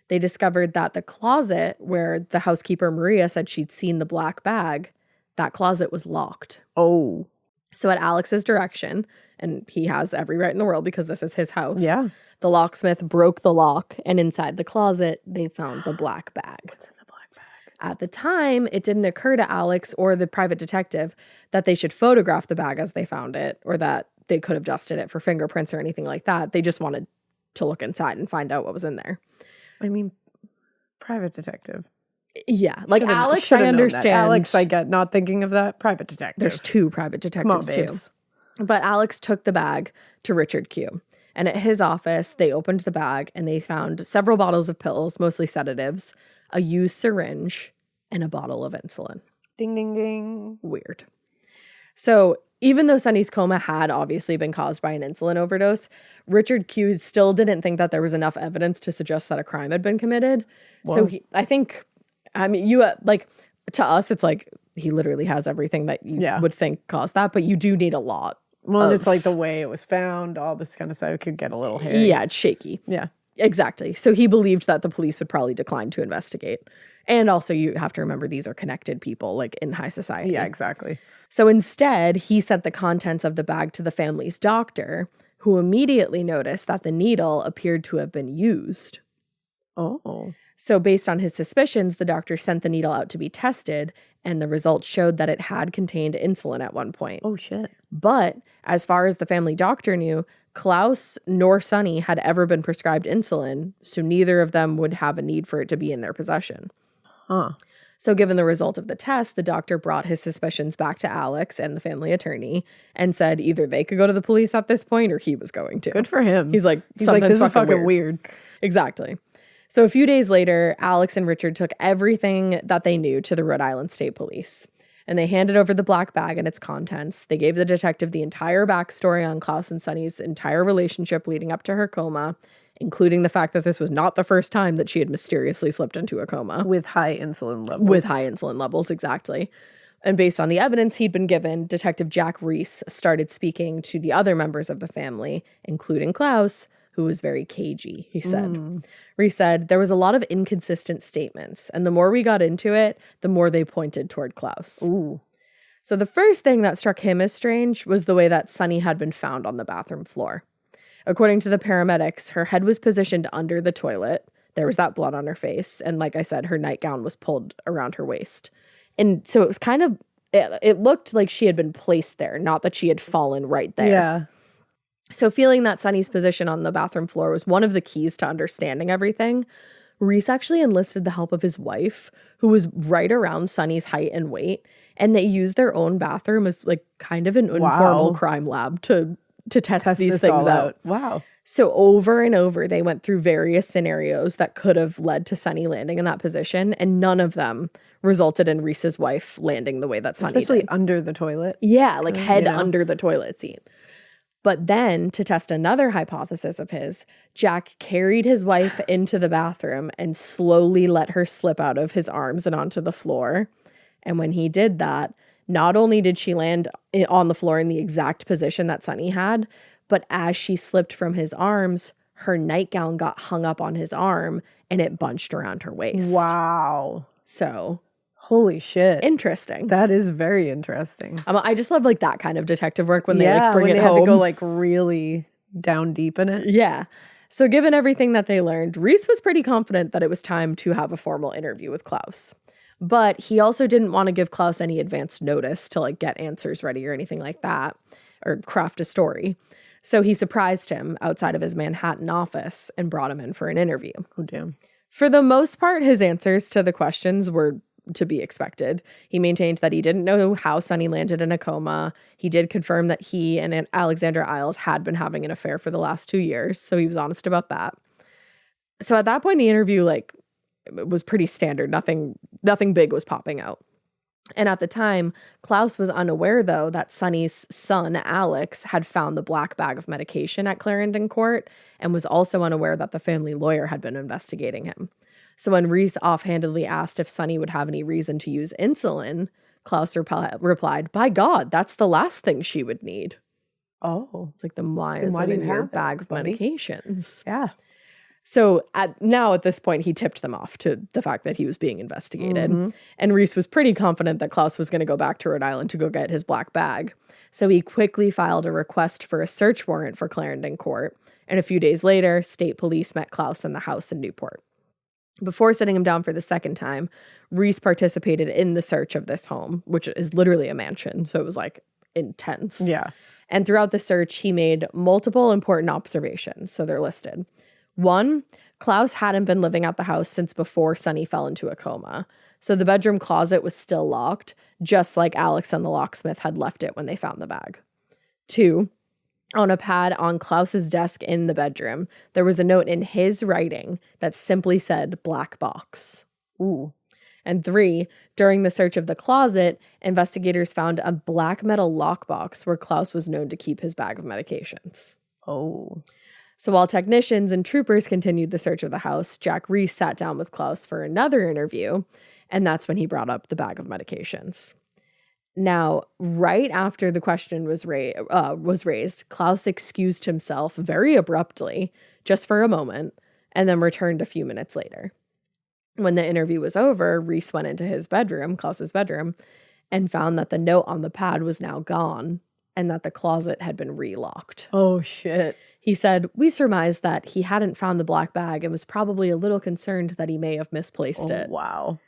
they discovered that the closet where the housekeeper Maria said she'd seen the black bag, that closet was locked. Oh. So at Alex's direction, and he has every right in the world because this is his house, yeah, the locksmith broke the lock, and inside the closet, they found the black bag. What's in the black bag? At the time, it didn't occur to Alex or the private detective that they should photograph the bag as they found it, or that they could have dusted it for fingerprints or anything like that. They just wanted to look inside and find out what was in there. I mean, private detective. Yeah, like Alex, I understand. Alex, I get not thinking of that. Private detective. There's two private detectives too. But Alex took the bag to Richard Q. And at his office, they opened the bag and they found several bottles of pills, mostly sedatives, a used syringe, and a bottle of insulin. Ding, ding, ding. Weird. So even though Sonny's coma had obviously been caused by an insulin overdose, Richard Q still didn't think that there was enough evidence to suggest that a crime had been committed. Whoa. So to us, it's like he literally has everything that you would think caused that, but you do need a lot. Well, it's like the way it was found, all this kind of stuff. It could get a little hairy. Yeah, it's shaky. Yeah. Exactly. So he believed that the police would probably decline to investigate. And also you have to remember these are connected people like in high society. Yeah, exactly. So instead, he sent the contents of the bag to the family's doctor, who immediately noticed that the needle appeared to have been used. Oh. So based on his suspicions, the doctor sent the needle out to be tested, and the results showed that it had contained insulin at one point. Oh, shit. But as far as the family doctor knew, Claus nor Sonny had ever been prescribed insulin, so neither of them would have a need for it to be in their possession. Huh. So given the result of the test, the doctor brought his suspicions back to Alex and the family attorney and said either they could go to the police at this point or he was going to. Good for him. He's like, this is fucking weird. Exactly. So a few days later, Alex and Richard took everything that they knew to the Rhode Island State Police. and they handed over the black bag and its contents. They gave the detective the entire backstory on Claus and Sunny's entire relationship leading up to her coma, including the fact that this was not the first time that she had mysteriously slipped into a coma. With high insulin levels. With high insulin levels, exactly. And based on the evidence he'd been given, Detective Jack Reese started speaking to the other members of the family, including Claus, who was very cagey, he said. Reese said, there was a lot of inconsistent statements, and the more we got into it, the more they pointed toward Claus. Ooh. So the first thing that struck him as strange was the way that Sunny had been found on the bathroom floor. According to the paramedics, her head was positioned under the toilet. There was that blood on her face, and like I said, her nightgown was pulled around her waist. And so it was kind of, it looked like she had been placed there, not that she had fallen right there. Yeah. So feeling that Sunny's position on the bathroom floor was one of the keys to understanding everything, Reese actually enlisted the help of his wife, who was right around Sunny's height and weight, and they used their own bathroom as like kind of an informal crime lab to test these things out. Wow. So over and over, they went through various scenarios that could have led to Sunny landing in that position, and none of them resulted in Reese's wife landing the way that Sunny Especially did. Under the toilet. Yeah, like head under the toilet seat. But then, to test another hypothesis of his, Jack carried his wife into the bathroom and slowly let her slip out of his arms and onto the floor. And when he did that, not only did she land on the floor in the exact position that Sunny had, but as she slipped from his arms, her nightgown got hung up on his arm and it bunched around her waist. Wow. So... holy shit. interesting. That is very interesting. I just love like that kind of detective work when they like bring when it they home. had to go like really down deep in it. Yeah. So given everything that they learned, Reese was pretty confident that it was time to have a formal interview with Claus. But he also didn't want to give Claus any advance notice to like get answers ready or anything like that, or craft a story. So he surprised him outside of his Manhattan office and brought him in for an interview. Oh, damn. For the most part, his answers to the questions were to be expected. He maintained that he didn't know how Sunny landed in a coma. He did confirm that he and Alexandra Isles had been having an affair for the last 2 years, so he was honest about that. So at that point, the interview was pretty standard. Nothing big was popping out. And at the time, Claus was unaware, though, that Sunny's son, Alex, had found the black bag of medication at Clarendon Court, and was also unaware that the family lawyer had been investigating him. So when Reese offhandedly asked if Sunny would have any reason to use insulin, Claus replied, "By God, that's the last thing she would need." Oh. It's like, then why Then is why it do in you your have it, bag of buddy? medications? Yeah. So at this point, he tipped them off to the fact that he was being investigated. And Reese was pretty confident that Claus was going to go back to Rhode Island to go get his black bag. So he quickly filed a request for a search warrant for Clarendon Court. And a few days later, state police met Claus in the house in Newport. Before sitting him down for the second time, Reese participated in the search of this home, which is literally a mansion. So it was like intense. Yeah. And throughout the search, he made multiple important observations. So they're listed. 1, Claus hadn't been living at the house since before Sunny fell into a coma. So the bedroom closet was still locked, just like Alex and the locksmith had left it when they found the bag. 2, on a pad on Claus's desk in the bedroom, there was a note in his writing that simply said "black box." Ooh. And 3, during the search of the closet, investigators found a black metal lockbox where Claus was known to keep his bag of medications. Oh. So while technicians and troopers continued the search of the house, Jack Reese sat down with Claus for another interview, and that's when he brought up the bag of medications. Now, right after the question was raised, Claus excused himself very abruptly, just for a moment, and then returned a few minutes later. When the interview was over, Reese went into his bedroom, Claus's bedroom, and found that the note on the pad was now gone and that the closet had been relocked. Oh, shit. He said, "We surmised that he hadn't found the black bag and was probably a little concerned that he may have misplaced it." Wow.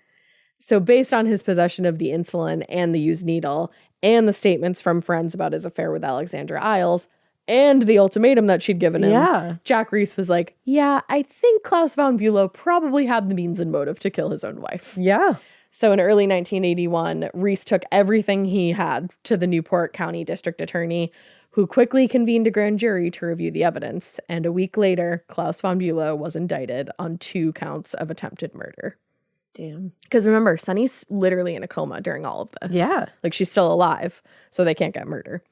So based on his possession of the insulin and the used needle and the statements from friends about his affair with Alexandra Isles and the ultimatum that she'd given him, Jack Reese was like, "Yeah, I think Claus von Bulow probably had the means and motive to kill his own wife." Yeah. So in early 1981, Reese took everything he had to the Newport County District Attorney, who quickly convened a grand jury to review the evidence. And a week later, Claus von Bulow was indicted on 2 counts of attempted murder. Damn. Because remember, Sunny's literally in a coma during all of this. Yeah. Like, she's still alive, so they can't get murder.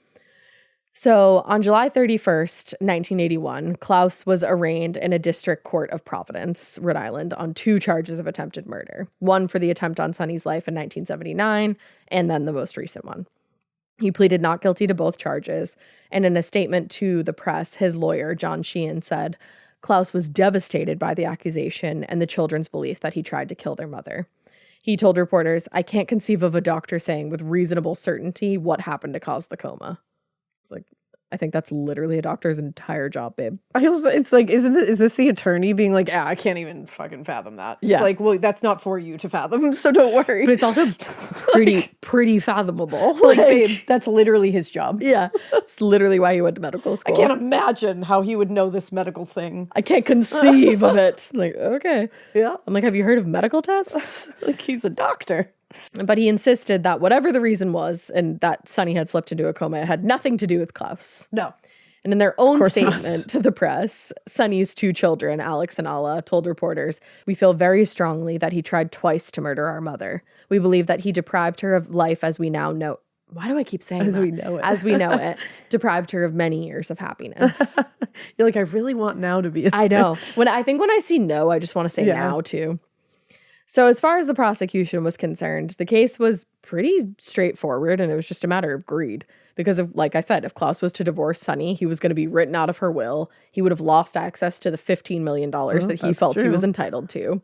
So on July 31st, 1981, Claus was arraigned in a district court of Providence, Rhode Island, on 2 charges of attempted murder. One for the attempt on Sunny's life in 1979, and then the most recent one. He pleaded not guilty to both charges, and in a statement to the press, his lawyer, John Sheehan, said Claus was devastated by the accusation and the children's belief that he tried to kill their mother. He told reporters, "I can't conceive of a doctor saying with reasonable certainty what happened to cause the coma." Like, I think that's literally a doctor's entire job, babe. It's like, is this the attorney being like, I can't even fucking fathom that. Yeah. It's like, well, that's not for you to fathom, so don't worry. But it's also pretty fathomable. Like, babe, that's literally his job. Yeah. It's literally why he went to medical school. I can't imagine how he would know this medical thing. I can't conceive of it. Like, okay. Yeah. I'm like, have you heard of medical tests? Like, he's a doctor. But he insisted that whatever the reason was, and that Sunny had slipped into a coma, it had nothing to do with Claus. No. And in their own course statement to the press, Sunny's 2 children, Alex and Alla, told reporters, "We feel very strongly that he tried twice to murder our mother. We believe that he deprived her of life as we now know." Why do I keep saying As that? we know it. As we know it. Deprived her of many years of happiness. You're like, I really want now to be. I know. When I see no, I just want to say now too. So as far as the prosecution was concerned, the case was pretty straightforward, and it was just a matter of greed. Because of, like I said, if Claus was to divorce Sunny, he was going to be written out of her will. He would have lost access to the $15 million that he felt he was entitled to.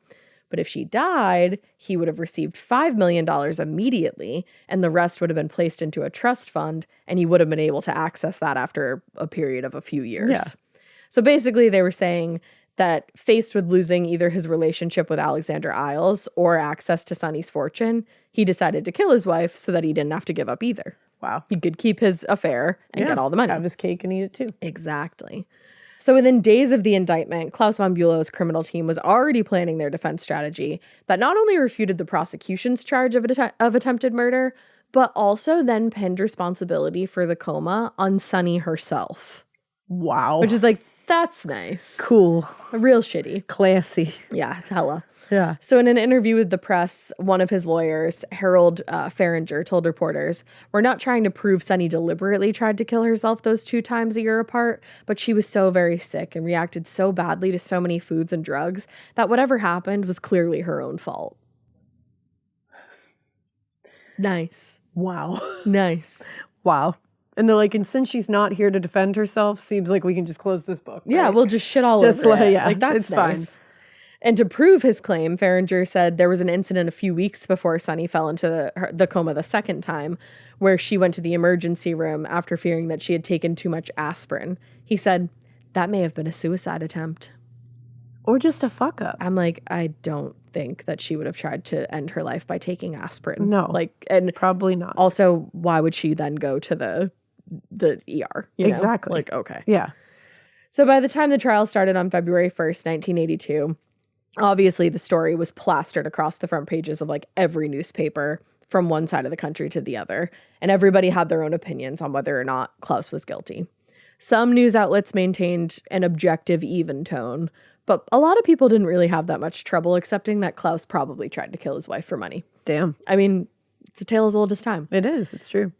But if she died, he would have received $5 million immediately, and the rest would have been placed into a trust fund, and he would have been able to access that after a period of a few years. Yeah. So basically, they were saying that faced with losing either his relationship with Alexander Isles or access to Sunny's fortune, he decided to kill his wife so that he didn't have to give up either. Wow. He could keep his affair and get all the money. Have his cake and eat it too. Exactly. So within days of the indictment, Claus von Bülow's criminal team was already planning their defense strategy that not only refuted the prosecution's charge of attempted murder, but also then pinned responsibility for the coma on Sunny herself. Wow. Which is like, that's nice. Cool. Real shitty. Classy. Yeah, hella. Yeah. So in an interview with the press, one of his lawyers, Harold Farringer, told reporters, "We're not trying to prove Sunny deliberately tried to kill herself those 2 times a year apart, but she was so very sick and reacted so badly to so many foods and drugs that whatever happened was clearly her own fault." Nice. Wow. Nice. Wow. And they're like, and since she's not here to defend herself, seems like we can just close this book. Right? Yeah, we'll just shit all Just over like- it. yeah, Like, that's it's nice. fine. And to prove his claim, Farringer said there was an incident a few weeks before Sunny fell into the coma the second time, where she went to the emergency room after fearing that she had taken too much aspirin. He said, "That may have been a suicide attempt." Or just a fuck up. I'm like, I don't think that she would have tried to end her life by taking aspirin. No. Like, and Probably not. also, why would she then go to the ER? You know? Exactly. Like, okay. Yeah. So by the time the trial started on February 1st, 1982, obviously the story was plastered across the front pages of like every newspaper from one side of the country to the other, and everybody had their own opinions on whether or not Claus was guilty. Some news outlets maintained an objective, even tone, but a lot of people didn't really have that much trouble accepting that Claus probably tried to kill his wife for money. Damn. I mean, it's a tale as old as time. It is. It's true.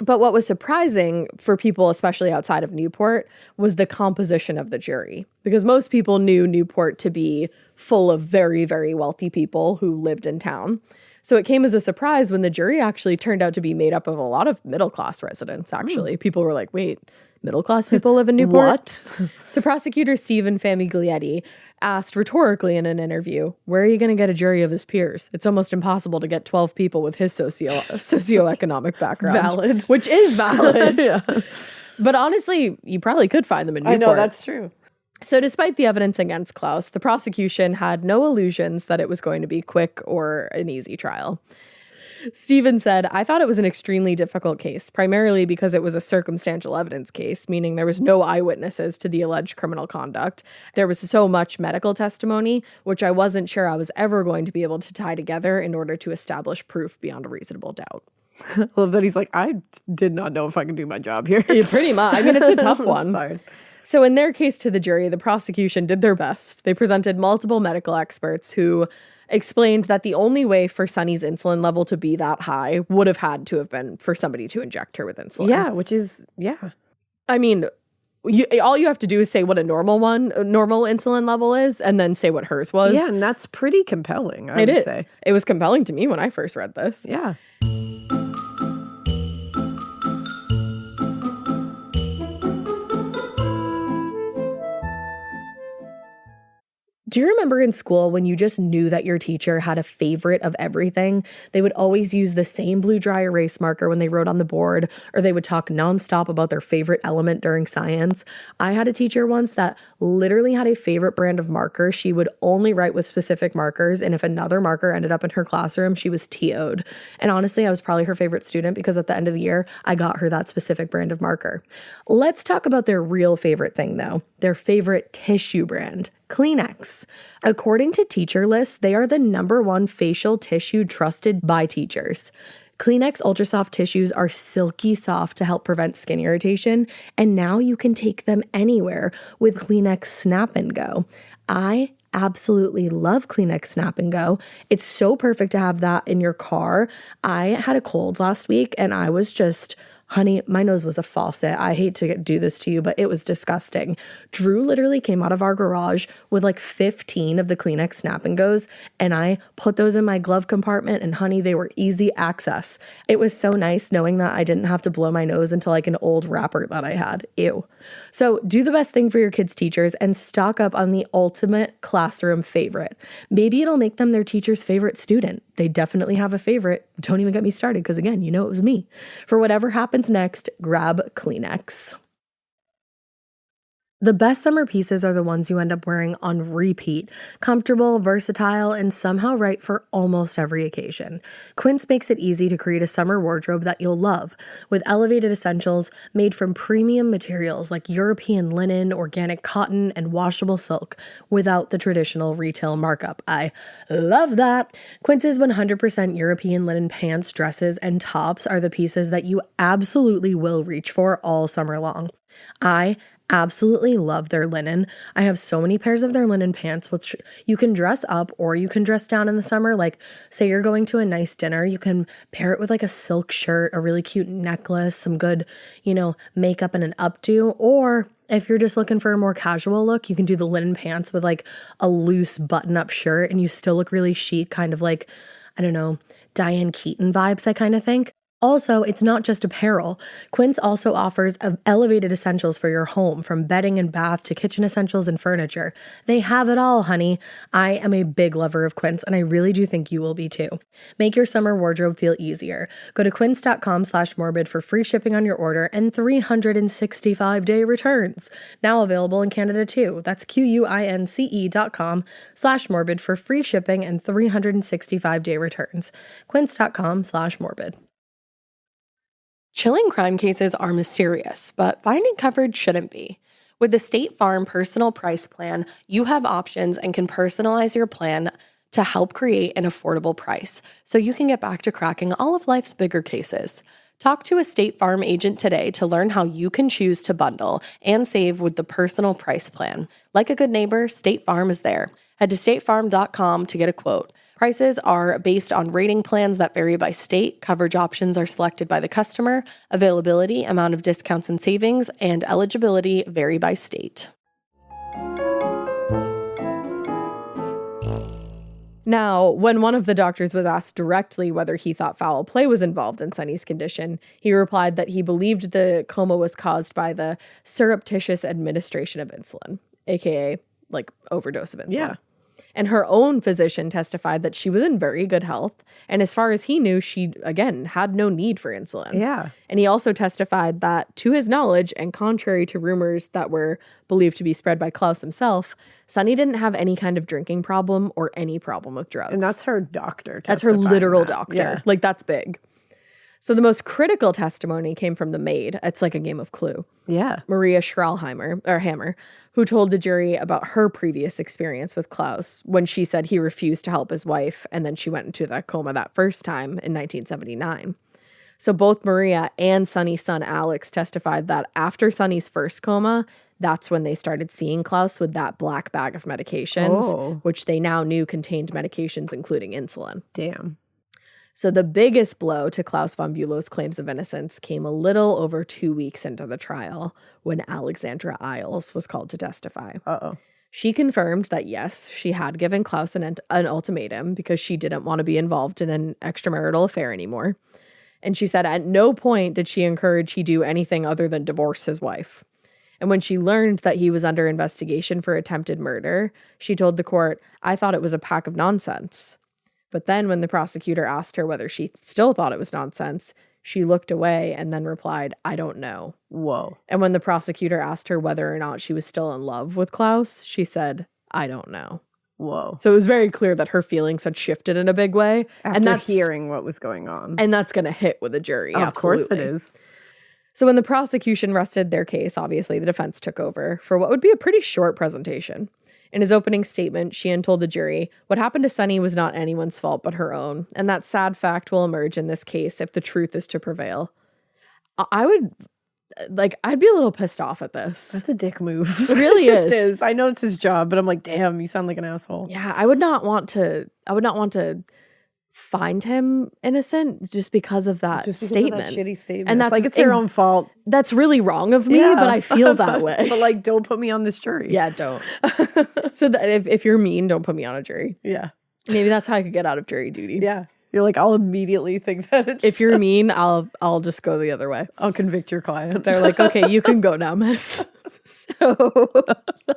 But what was surprising for people, especially outside of Newport, was the composition of the jury. Because most people knew Newport to be full of very, very wealthy people who lived in town. So it came as a surprise when the jury actually turned out to be made up of a lot of middle-class residents, actually. People were like, wait, middle-class people live in Newport? What? So prosecutor Stephen Famiglietti asked rhetorically in an interview, where are you going to get a jury of his peers? It's almost impossible to get 12 people with his socioeconomic background. Valid. Which is valid. Yeah. But honestly, you probably could find them in Newport. I know, that's true. So despite the evidence against Claus, the prosecution had no illusions that it was going to be quick or an easy trial. Stephen said, I thought it was an extremely difficult case, primarily because it was a circumstantial evidence case, meaning there was no eyewitnesses to the alleged criminal conduct. There was so much medical testimony, which I wasn't sure I was ever going to be able to tie together in order to establish proof beyond a reasonable doubt. I love that he's like, I did not know if I can do my job here. Yeah, pretty much. I mean, it's a tough one. Fine. So in their case to the jury, the prosecution did their best. They presented multiple medical experts who explained that the only way for Sunny's insulin level to be that high would have had to have been for somebody to inject her with insulin. Yeah, which is, yeah. I mean, all you have to do is say what a normal insulin level is, and then say what hers was. Yeah, and that's pretty compelling, I would say. It was compelling to me when I first read this. Yeah. Do you remember in school when you just knew that your teacher had a favorite of everything? They would always use the same blue dry erase marker when they wrote on the board, or they would talk nonstop about their favorite element during science. I had a teacher once that literally had a favorite brand of marker. She would only write with specific markers, and if another marker ended up in her classroom, she was TO'd. And honestly, I was probably her favorite student because at the end of the year, I got her that specific brand of marker. Let's talk about their real favorite thing though, their favorite tissue brand. Kleenex. According to teacher lists, they are the #1 facial tissue trusted by teachers. Kleenex Ultra Soft tissues are silky soft to help prevent skin irritation, and now you can take them anywhere with Kleenex Snap and Go. I absolutely love Kleenex Snap and Go. It's so perfect to have that in your car. I had a cold last week and I was just, honey, my nose was a faucet. I hate to do this to you, but it was disgusting. Drew literally came out of our garage with like 15 of the Kleenex Snap and Goes, and I put those in my glove compartment, and honey, they were easy access. It was so nice knowing that I didn't have to blow my nose into like an old wrapper that I had. Ew. So do the best thing for your kids' teachers and stock up on the ultimate classroom favorite. Maybe it'll make them their teacher's favorite student. They definitely have a favorite. Don't even get me started because, again, you know it was me. For whatever happens next, grab Kleenex. The best summer pieces are the ones you end up wearing on repeat. Comfortable, versatile, and somehow right for almost every occasion. Quince makes it easy to create a summer wardrobe that you'll love, with elevated essentials made from premium materials like European linen, organic cotton, and washable silk, without the traditional retail markup. I love that! Quince's 100% European linen pants, dresses, and tops are the pieces that you absolutely will reach for all summer long. I absolutely love their linen. I have so many pairs of their linen pants, which you can dress up or you can dress down in the summer. Like, say you're going to a nice dinner, you can pair it with like a silk shirt, a really cute necklace, some good, makeup and an updo. Or if you're just looking for a more casual look, you can do the linen pants with like a loose button-up shirt and you still look really chic, kind of like, I don't know, Diane Keaton vibes, I kind of think. Also, it's not just apparel. Quince also offers elevated essentials for your home, from bedding and bath to kitchen essentials and furniture. They have it all, honey. I am a big lover of Quince, and I really do think you will be too. Make your summer wardrobe feel easier. Go to quince.com/morbid for free shipping on your order and 365-day returns. Now available in Canada too. That's QUINCE.com/morbid for free shipping and 365-day returns. Quince.com/morbid. Chilling crime cases are mysterious, but finding coverage shouldn't be. With the State Farm Personal Price Plan, you have options and can personalize your plan to help create an affordable price, so you can get back to cracking all of life's bigger cases. Talk to a State Farm agent today to learn how you can choose to bundle and save with the Personal Price Plan. Like a good neighbor, State Farm is there. Head to statefarm.com to get a quote. Prices are based on rating plans that vary by state. Coverage options are selected by the customer. Availability, amount of discounts and savings, and eligibility vary by state. Now, when one of the doctors was asked directly whether he thought foul play was involved in Sunny's condition, he replied that he believed the coma was caused by the surreptitious administration of insulin, aka like overdose of insulin. Yeah. And her own physician testified that she was in very good health. And as far as he knew, she, again, had no need for insulin. Yeah. And he also testified that, to his knowledge, and contrary to rumors that were believed to be spread by Claus himself, Sunny didn't have any kind of drinking problem or any problem with drugs. And that's her doctor. That's her literal that. doctor. Yeah. Like, that's big. So the most critical testimony came from the maid. It's like a game of Clue. Yeah. Maria Hammer, who told the jury about her previous experience with Claus when she said he refused to help his wife, and then she went into that coma that first time in 1979. So both Maria and Sonny's son Alex testified that after Sonny's first coma, that's when they started seeing Claus with that black bag of medications, which they now knew contained medications including insulin. Damn. So the biggest blow to Claus von Bülow's claims of innocence came a little over 2 weeks into the trial when Alexandra Isles was called to testify. Uh-oh. She confirmed that, yes, she had given Claus an ultimatum because she didn't want to be involved in an extramarital affair anymore. And she said at no point did she encourage he do anything other than divorce his wife. And when she learned that he was under investigation for attempted murder, she told the court, "I thought it was a pack of nonsense." But then when the prosecutor asked her whether she still thought it was nonsense, she looked away and then replied, "I don't know." Whoa. And when the prosecutor asked her whether or not she was still in love with Claus, she said, "I don't know." Whoa. So it was very clear that her feelings had shifted in a big way. After and that's hearing what was going on. And that's going to hit with a jury. Of absolutely. course it is. So when the prosecution rested their case, obviously the defense took over for what would be a pretty short presentation. In his opening statement, Sheehan told the jury, what happened to Sonny was not anyone's fault but her own, and that sad fact will emerge in this case if the truth is to prevail. I'd be a little pissed off at this. That's a dick move. It really It just is. I know it's his job, but I'm like, damn, you sound like an asshole. Yeah, I would not want to find him innocent just because of that statement. Of that shitty statement. And It's that's like it's their own fault. That's really wrong of me, but I feel that way. But like, don't put me on this jury. Yeah, don't. So if you're mean, don't put me on a jury. Yeah. Maybe that's how I could get out of jury duty. Yeah. You're like, I'll immediately think that it's If you're mean, I'll just go the other way. I'll convict your client. They're like, okay, you can go now, miss. So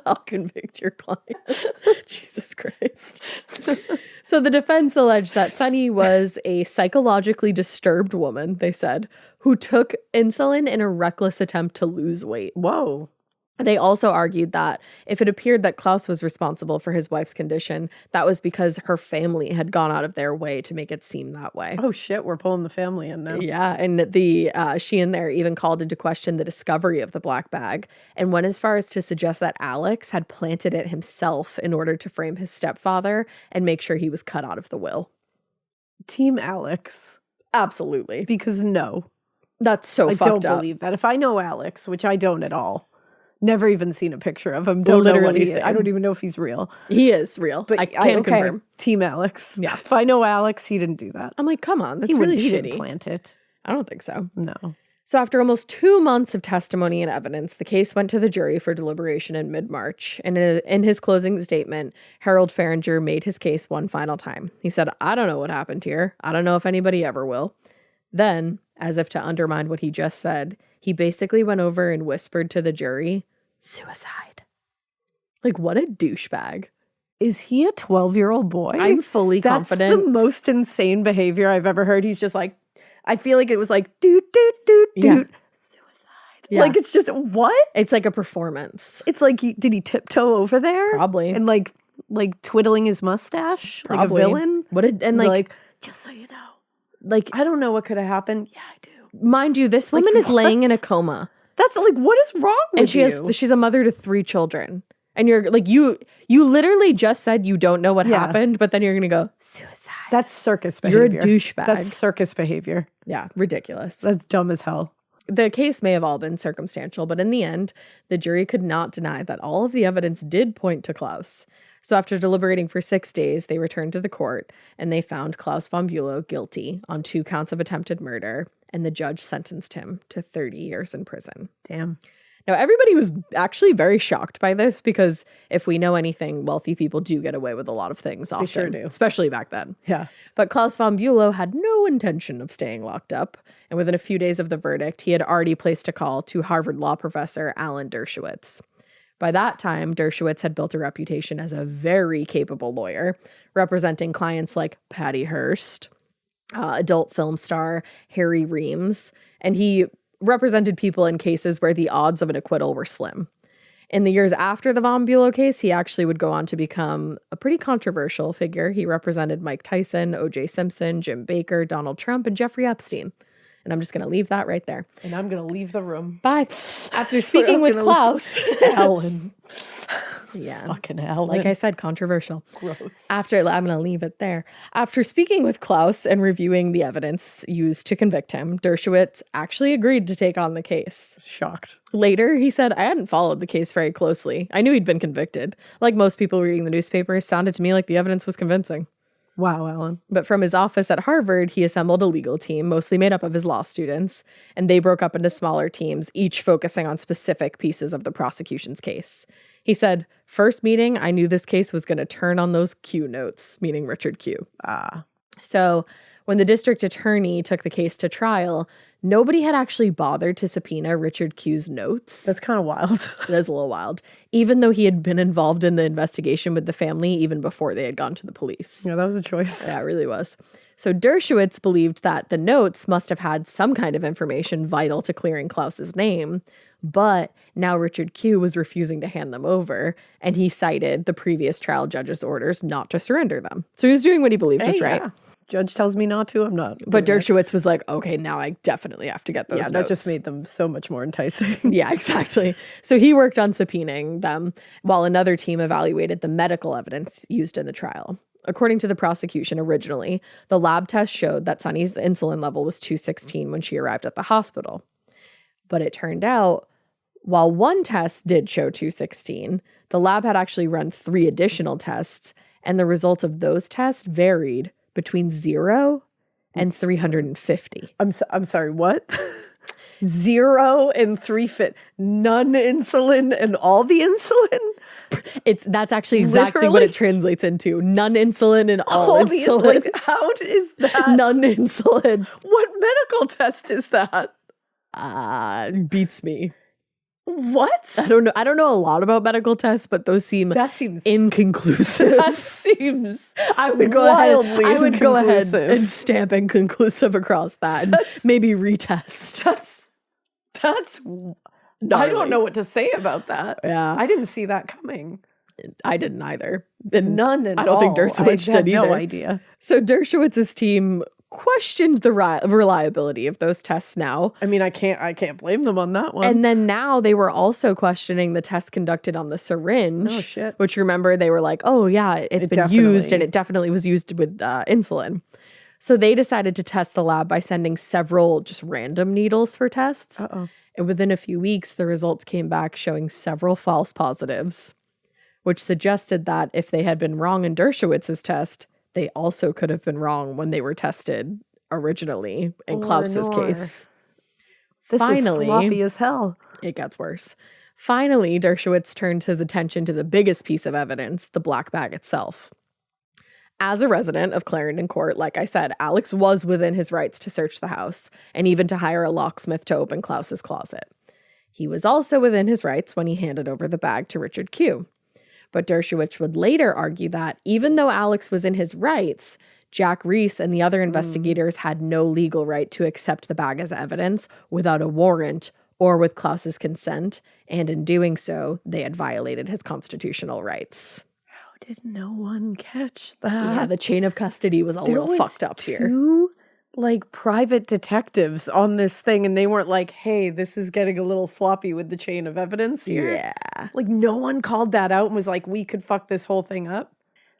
I'll convict your client. Jesus Christ. So the defense alleged that Sonny was a psychologically disturbed woman, they said, who took insulin in a reckless attempt to lose weight. Whoa. They also argued that if it appeared that Claus was responsible for his wife's condition, that was because her family had gone out of their way to make it seem that way. Oh shit, we're pulling the family in now. Yeah, and Sheehan there even called into question the discovery of the black bag and went as far as to suggest that Alex had planted it himself in order to frame his stepfather and make sure he was cut out of the will. Team Alex. Absolutely. Because no. That's so fucked up. I don't believe that. If I know Alex, which I don't at all, never even seen a picture of him. Don't know what he is. I don't even know if he's real. He is real. But I can confirm. Team Alex. Yeah. If I know Alex, he didn't do that. I'm like, come on. That's really shitty. He didn't plant it. I don't think so. No. So after almost 2 months of testimony and evidence, the case went to the jury for deliberation in mid-March. And in his closing statement, Harold Farringer made his case one final time. He said, I don't know what happened here. I don't know if anybody ever will. Then, as if to undermine what he just said, he basically went over and whispered to the jury, suicide. Like, what a douchebag. Is he a 12-year-old boy? I'm fully confident. That's the most insane behavior I've ever heard. He's just like, I feel like it was like, doot, Yeah. suicide. Yeah. Like, it's just, what? It's like a performance. It's like, did he tiptoe over there? Probably. And like twiddling his mustache? Probably. Like a villain? And like, just so you know. Like, I don't know what could have happened. Yeah, I do. Mind you, this woman is laying in a coma. That's like, what is wrong with you? And she's a mother to 3 children. And you're like, you literally just said you don't know what happened, but then you're going to go, suicide. That's circus behavior. You're a douchebag. That's circus behavior. Yeah, ridiculous. That's dumb as hell. The case may have all been circumstantial, but in the end, the jury could not deny that all of the evidence did point to Claus. So after deliberating for 6 days, they returned to the court and they found Claus von Bulow guilty on 2 counts of attempted murder, and the judge sentenced him to 30 years in prison. Damn. Now, everybody was actually very shocked by this because if we know anything, wealthy people do get away with a lot of things often. They sure do. Especially back then. Yeah. But Claus von Bulow had no intention of staying locked up. And within a few days of the verdict, he had already placed a call to Harvard law professor Alan Dershowitz. By that time, Dershowitz had built a reputation as a very capable lawyer, representing clients like Patty Hearst, adult film star Harry Reams, and he represented people in cases where the odds of an acquittal were slim. In the years after the Von Bulow case, he actually would go on to become a pretty controversial figure. He represented Mike Tyson, O.J. Simpson, Jim Baker, Donald Trump, and Jeffrey Epstein. And I'm just going to leave that right there. And I'm going to leave the room. Bye. After speaking with Claus. Ellen. Yeah. Fucking hell. Like I said, controversial. Gross. I'm going to leave it there. After speaking with Claus and reviewing the evidence used to convict him, Dershowitz actually agreed to take on the case. Shocked. Later, he said, I hadn't followed the case very closely. I knew he'd been convicted. Like most people reading the newspaper, it sounded to me like the evidence was convincing. Wow, Alan. But from his office at Harvard, he assembled a legal team, mostly made up of his law students, and they broke up into smaller teams, each focusing on specific pieces of the prosecution's case. He said, first meeting, I knew this case was going to turn on those Q notes, meaning Richard Q. So when the district attorney took the case to trial, nobody had actually bothered to subpoena Richard Q's notes. That's kind of wild. It is a little wild. Even though he had been involved in the investigation with the family even before they had gone to the police. Yeah, that was a choice. Yeah, it really was. So Dershowitz believed that the notes must have had some kind of information vital to clearing Klaus's name, but now Richard Q was refusing to hand them over, and he cited the previous trial judge's orders not to surrender them. So he was doing what he believed was right. Judge tells me not to, I'm not. But Dershowitz was like, okay, now I definitely have to get those notes. That just made them so much more enticing. Yeah, exactly. So he worked on subpoenaing them while another team evaluated the medical evidence used in the trial. According to the prosecution originally, the lab test showed that Sunny's insulin level was 216 when she arrived at the hospital. But it turned out, while one test did show 216, the lab had actually run 3 additional tests, and the results of those tests varied between 0 and 350. I'm sorry, what? 0 and 350. None insulin and all the insulin? That's actually exactly what it translates into. None insulin and all insulin. Like, how is that? None insulin. What medical test is that? Beats me. What? I don't know a lot about medical tests, but those seems inconclusive. That seems I would go ahead and stamp inconclusive across that. And maybe retest. That's I don't know what to say about that. Yeah. I didn't see that coming. I didn't either. None at all. I don't think Dershowitz did either. No idea. So Dershowitz's team questioned the reliability of those tests now. I mean, I can't blame them on that one. And then now they were also questioning the test conducted on the syringe. Oh, shit. Which, remember, they were like, oh, yeah, it's been used, and it definitely was used with insulin. So they decided to test the lab by sending several just random needles for tests. And within a few weeks, the results came back showing several false positives, which suggested that if they had been wrong in Dershowitz's test, they also could have been wrong when they were tested originally in Klaus's case. Finally, is sloppy as hell. It gets worse. Finally, Dershowitz turned his attention to the biggest piece of evidence, the black bag itself. As a resident of Clarendon Court, like I said, Alex was within his rights to search the house and even to hire a locksmith to open Klaus's closet. He was also within his rights when he handed over the bag to Richard Q. But Dershowitz would later argue that even though Alex was in his rights, Jack Reese and the other investigators had no legal right to accept the bag as evidence without a warrant or with Klaus's consent, and in doing so, they had violated his constitutional rights. How did no one catch that? Yeah, the chain of custody was a little fucked up here. Two, private detectives on this thing, and they weren't like, hey, this is getting a little sloppy with the chain of evidence here. Yeah. No one called that out and was like, we could fuck this whole thing up.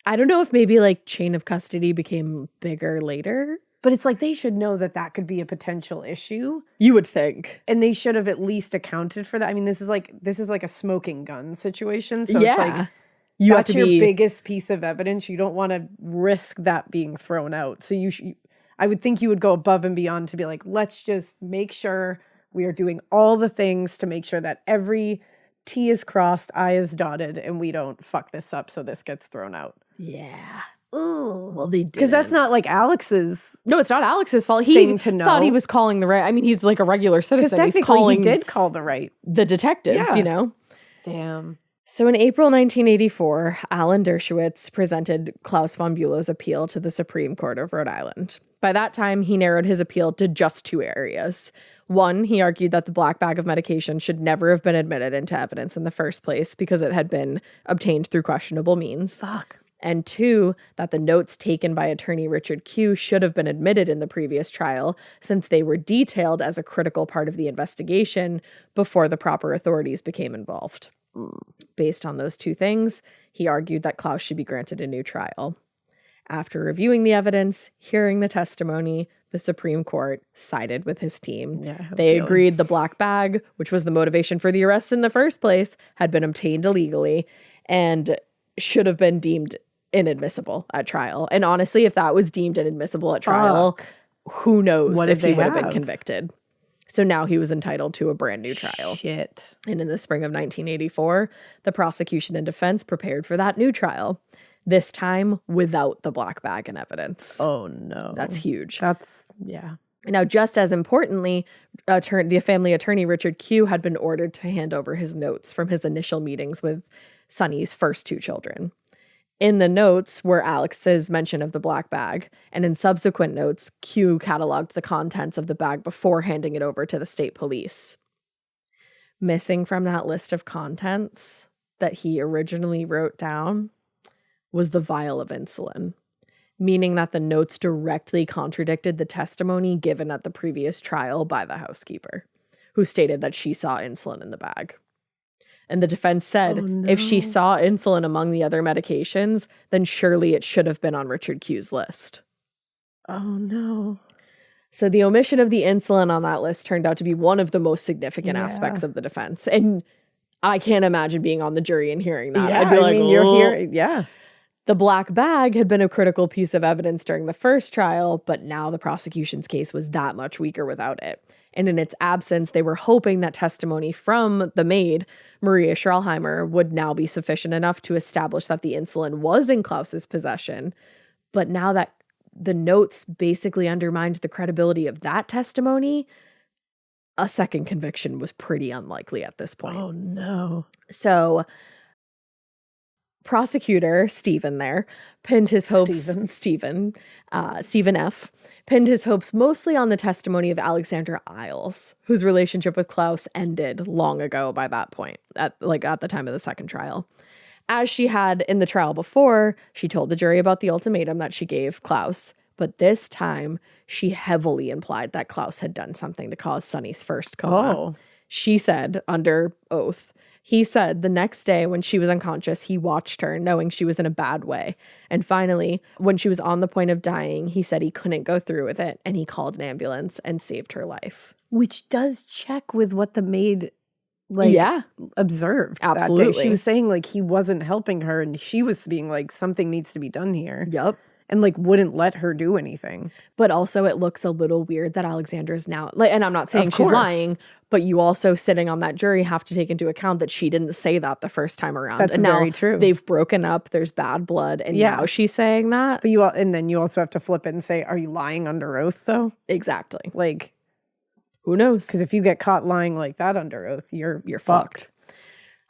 I don't know if maybe chain of custody became bigger later. But it's they should know that could be a potential issue. You would think. And they should have at least accounted for that. I mean, this is like a smoking gun situation. So yeah. It's that's your biggest piece of evidence. You don't want to risk that being thrown out. So I would think you would go above and beyond to be like, let's just make sure we are doing all the things to make sure that every T is crossed, I is dotted, and we don't fuck this up so this gets thrown out. Yeah. Ooh. Well, they did. Because that's not Alex's. No, it's not Alex's fault. He thought he was calling the right. I mean, he's a regular citizen. Because technically he did call the right. The detectives, Damn. So in April 1984, Alan Dershowitz presented Claus von Bülow's appeal to the Supreme Court of Rhode Island. By that time, he narrowed his appeal to just 2 areas. One, he argued that the black bag of medication should never have been admitted into evidence in the first place because it had been obtained through questionable means. Fuck. And 2, that the notes taken by attorney Richard Q should have been admitted in the previous trial since they were detailed as a critical part of the investigation before the proper authorities became involved. Based on those two things, he argued that Claus should be granted a new trial. After reviewing the evidence, hearing the testimony, the Supreme Court sided with his team. They agreed the black bag, which was the motivation for the arrest in the first place, had been obtained illegally and should have been deemed inadmissible at trial. And honestly, if that was deemed inadmissible at trial, who knows if he would have been convicted. So now he was entitled to a brand new trial. Shit. And in the spring of 1984, the prosecution and defense prepared for that new trial. This time without the black bag and evidence. Oh, no. That's huge. Yeah. Now, just as importantly, the family attorney, Richard Q., had been ordered to hand over his notes from his initial meetings with Sonny's first two children. In the notes were Alex's mention of the black bag, and in subsequent notes, Q cataloged the contents of the bag before handing it over to the state police. Missing from that list of contents that he originally wrote down was the vial of insulin, meaning that the notes directly contradicted the testimony given at the previous trial by the housekeeper, who stated that she saw insulin in the bag. And the defense said if she saw insulin among the other medications, then surely it should have been on Richard Q's list. Oh, no. So the omission of the insulin on that list turned out to be one of the most significant aspects of the defense. And I can't imagine being on the jury and hearing that. Yeah, I'd be like, you're hearing, The black bag had been a critical piece of evidence during the first trial, but now the prosecution's case was that much weaker without it. And in its absence, they were hoping that testimony from the maid, Maria Schrallheimer, would now be sufficient enough to establish that the insulin was in Claus's possession. But now that the notes basically undermined the credibility of that testimony, a second conviction was pretty unlikely at this point. Oh, no. So prosecutor Stephen there pinned his hopes Stephen F. pinned his hopes mostly on the testimony of Alexandra Isles, whose relationship with Claus ended long ago by that point, at the time of the second trial. As she had in the trial before, she told the jury about the ultimatum that she gave Claus, but this time she heavily implied that Claus had done something to cause Sonny's first coma. She said under oath, he said the next day when she was unconscious, he watched her knowing she was in a bad way. And finally, when she was on the point of dying, he said he couldn't go through with it and he called an ambulance and saved her life. Which does check with what the maid observed. Absolutely. That day. She was saying he wasn't helping her and she was being something needs to be done here. Yep. And wouldn't let her do anything. But also it looks a little weird that Alexandra's now, and I'm not saying she's lying, but you also sitting on that jury have to take into account that she didn't say that the first time around. That's and very now true. They've broken up, there's bad blood, and now she's saying that. But then you also have to flip it and say, are you lying under oath though? Exactly. Who knows? Because if you get caught lying like that under oath, you're fucked.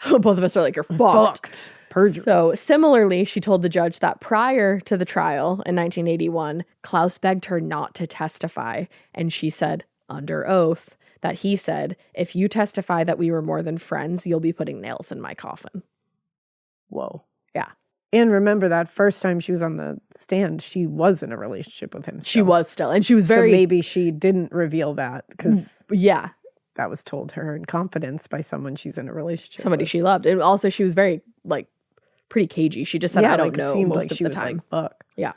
Both of us are you're fucked. Perjury. So similarly, she told the judge that prior to the trial in 1981, Claus begged her not to testify. And she said under oath that he said, if you testify that we were more than friends, you'll be putting nails in my coffin. Whoa. Yeah. And remember that first time she was on the stand, she was in a relationship with him. She was still. And she was very... So maybe she didn't reveal that because... Yeah. That was told to her in confidence by someone she's in a relationship Somebody with. she loved. And also she was very, pretty cagey. She just said, I don't know most of the time. Fuck. Yeah.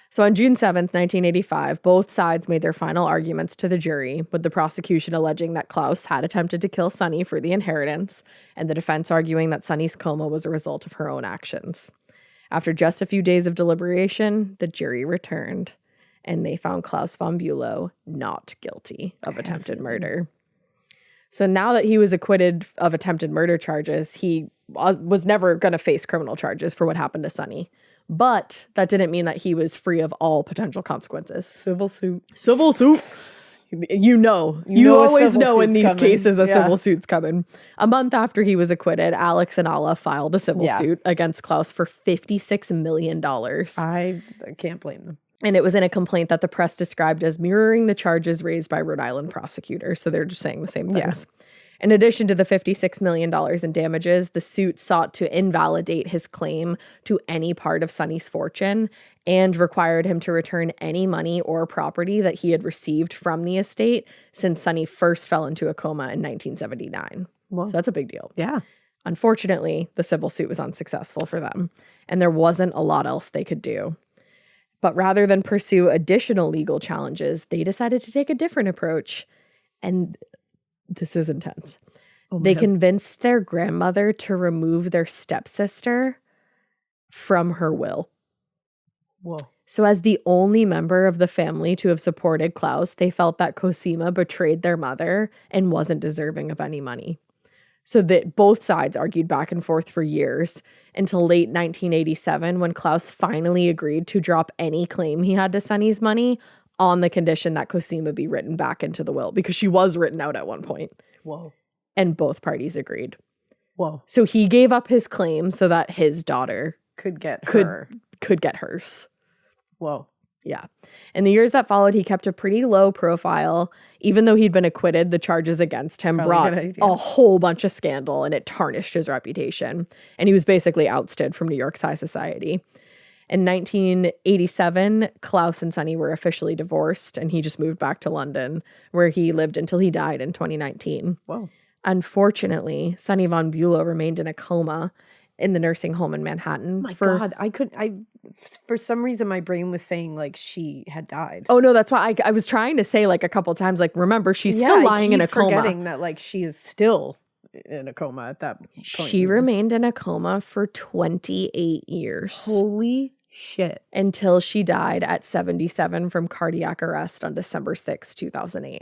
So on June 7th, 1985, both sides made their final arguments to the jury, with the prosecution alleging that Claus had attempted to kill Sonny for the inheritance, and the defense arguing that Sonny's coma was a result of her own actions. After just a few days of deliberation, the jury returned, and they found Claus von Bulow not guilty of attempted murder. So now that he was acquitted of attempted murder charges, he was never going to face criminal charges for what happened to Sonny. But that didn't mean that he was free of all potential consequences. Civil suit. Civil suit. You always know in these cases a civil suit's coming. A month after he was acquitted, Alex and Alla filed a civil suit against Claus for $56 million. I can't blame them. And it was in a complaint that the press described as mirroring the charges raised by Rhode Island prosecutors. So they're just saying the same things. Yeah. In addition to the $56 million in damages, the suit sought to invalidate his claim to any part of Sonny's fortune and required him to return any money or property that he had received from the estate since Sonny first fell into a coma in 1979. Well, so that's a big deal. Yeah. Unfortunately, the civil suit was unsuccessful for them, and there wasn't a lot else they could do. But rather than pursue additional legal challenges, they decided to take a different approach. And this is intense. They convinced their grandmother to remove their stepsister from her will. Whoa. So as the only member of the family to have supported Claus, they felt that Cosima betrayed their mother and wasn't deserving of any money. So that both sides argued back and forth for years until late 1987 when Claus finally agreed to drop any claim he had to Sonny's money on the condition that Cosima be written back into the will, because she was written out at one point. Whoa. And both parties agreed. Whoa. So he gave up his claim so that his daughter could get hers. Whoa. Yeah. In the years that followed, he kept a pretty low profile. Even though he'd been acquitted, the charges against him brought a whole bunch of scandal, and it tarnished his reputation. And he was basically ousted from New York's high society. In 1987, Claus and Sonny were officially divorced, and he just moved back to London, where he lived until he died in 2019. Whoa. Unfortunately, Sonny von Bulow remained in a coma in the nursing home in Manhattan. God, for some reason my brain was saying like she had died. Oh no, that's why I was trying to say like a couple times, like, remember, she's still lying in a coma. Forgetting that like she is still in a coma at that point. She remained in a coma for 28 years. Holy shit. Until she died at 77 from cardiac arrest on December 6, 2008.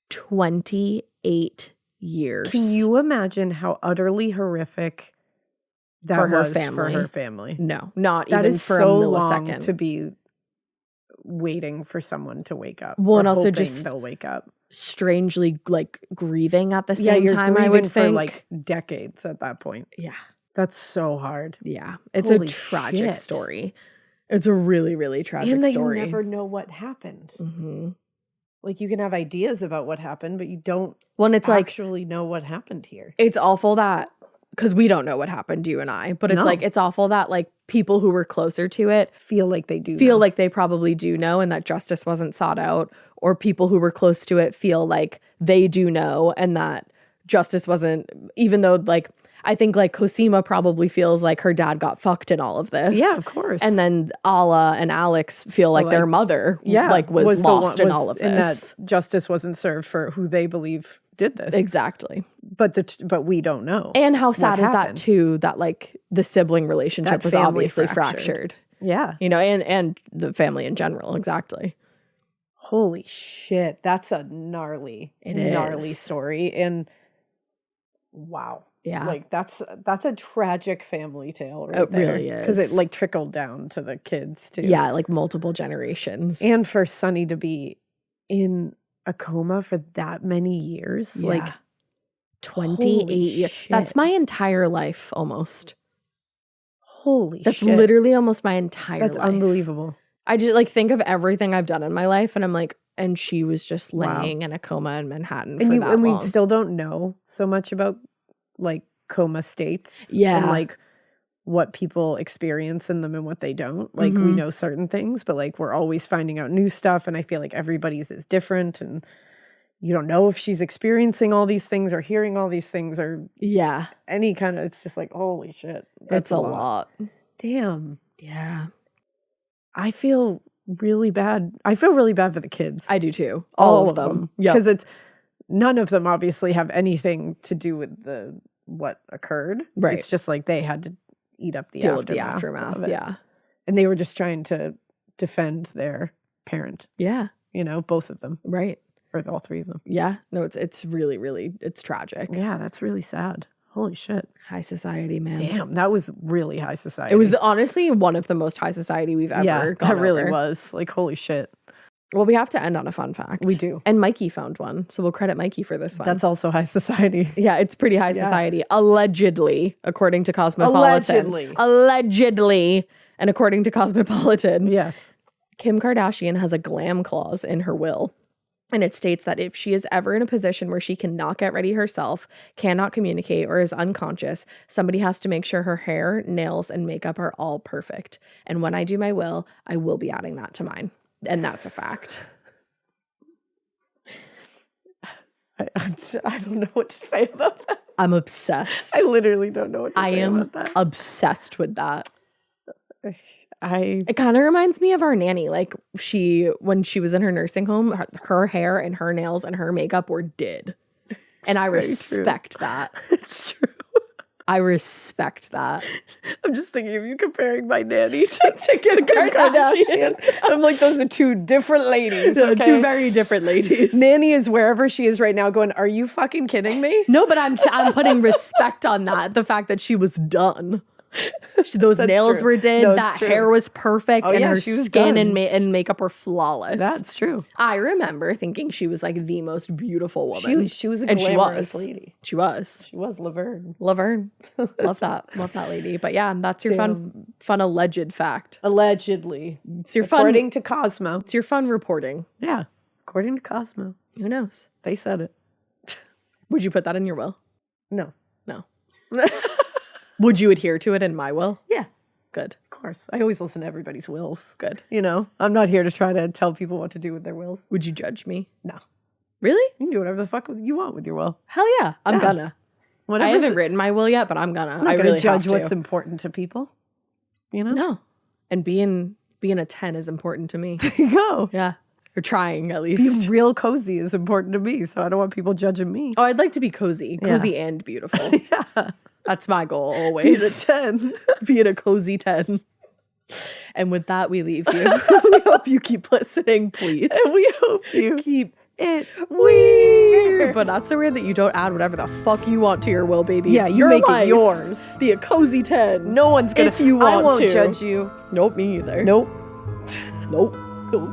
28 years. Can you imagine how utterly horrific that for her was family? For her family. No, not that even is for so a millisecond. Long to be waiting for someone to wake up. Well, and also just they'll wake up. Strangely like grieving at the same time. I would for think like decades at that point. Yeah, that's so hard. Yeah, it's Holy a tragic shit. story. It's a really, really tragic and that story. You never know what happened. Mm-hmm. Like you can have ideas about what happened, but you don't. Well, it's actually know what happened here. It's awful that, because we don't know what happened, you and I, but it's like, it's awful that like people who were closer to it feel like they do feel know. like they probably do know, and that justice wasn't sought out, or people who were close to it feel like they do know and that justice wasn't, even though like, I think like Cosima probably feels like her dad got fucked in all of this. Yeah, of course. And then Ala and Alex feel like their mother was lost in all of this. And that justice wasn't served for who they believe did this. Exactly. But we don't know. And how sad is that too, that like the sibling relationship was obviously fractured. Yeah. You know, and the family in general. Exactly. Holy shit. That's a gnarly story. And wow. Yeah. Like that's a tragic family tale right it there. Really is. Because it like trickled down to the kids too. Yeah, like multiple generations. And for Sonny to be in a coma for that many years. Yeah. Like 28 years. Shit. That's my entire life almost. Holy That's shit. literally almost my entire life. That's unbelievable. I just like think of everything I've done in my life and I'm like, and she was just laying in a coma in Manhattan for that long. And we still don't know so much about like coma states. Yeah. And like what people experience in them and what they don't. Like we know certain things, but like we're always finding out new stuff. And I feel like everybody's is different. And you don't know if she's experiencing all these things or hearing all these things or any kind of, it's just like, holy shit. That's a lot. Damn. Yeah. I feel really bad. I feel really bad for the kids. I do too. All of them. Yeah. Because none of them obviously have anything to do with what occurred. Right. It's just like they had to eat up the deal aftermath. With the aftermath. Of it. Yeah. And they were just trying to defend their parent. Yeah. You know, both of them. Right. Or all three of them. Yeah. No, it's really, really, it's tragic. Yeah, that's really sad. Holy shit. High society, man. Damn, that was really high society. It was honestly one of the most high society we've ever gone that really over. was. Like, holy shit. Well, we have to end on a fun fact. We do. And Mikey found one, so we'll credit Mikey for this one. That's also high society. Yeah, it's pretty high society. Allegedly, according to Cosmopolitan. Allegedly. And according to Cosmopolitan. Yes. Kim Kardashian has a glam clause in her will. And it states that if she is ever in a position where she cannot get ready herself, cannot communicate, or is unconscious, somebody has to make sure her hair, nails, and makeup are all perfect. And when I do my will, I will be adding that to mine. And that's a fact. I don't know what to say about that. I'm obsessed. I literally don't know what to say about that. Obsessed with that. It It kind of reminds me of our nanny. Like when she was in her nursing home, her hair and her nails and her makeup were did. And I respect that. It's true. I respect that. I'm just thinking of you comparing my nanny to Kim Kardashian. I'm like, those are two different ladies. Okay? Two very different ladies. Nanny is wherever she is right now going, are you fucking kidding me? No, but I'm putting respect on that. The fact that she was done. Those nails true. were did. No, that true. hair was perfect. Oh, and yeah, her she was skin done. and makeup were flawless. That's true. I remember thinking she was like the most beautiful woman. She was a and glamorous she was. lady. She was. She was Laverne. Laverne. Love that. Love that lady. But yeah, that's your fun alleged fact. Allegedly. It's your According to Cosmo. It's your fun reporting. Yeah. According to Cosmo. Who knows? They said it. Would you put that in your will? No. No. Would you adhere to it in my will? Yeah. Good. Of course. I always listen to everybody's wills. Good. You know, I'm not here to try to tell people what to do with their wills. Would you judge me? No. Really? You can do whatever the fuck you want with your will. Hell yeah. I'm gonna. I haven't written my will yet, but I'm gonna. I'm not really gonna judge have to. what's important to people. You know? No. And being a 10 is important to me. There you go. Yeah. Or trying at least. Being real cozy is important to me, so I don't want people judging me. Oh, I'd like to be cozy. Cozy and beautiful. Yeah. That's my goal always. Being a 10. Being a cozy 10. And with that, we leave you. We hope you keep listening, please. And we hope you Keep it weird. But not so weird that you don't add whatever the fuck you want to your will, baby. Yeah, It's you your make life. it yours. Be a cozy 10. No one's gonna. If you want I won't to. judge you. Nope, me either. Nope. Nope. Nope.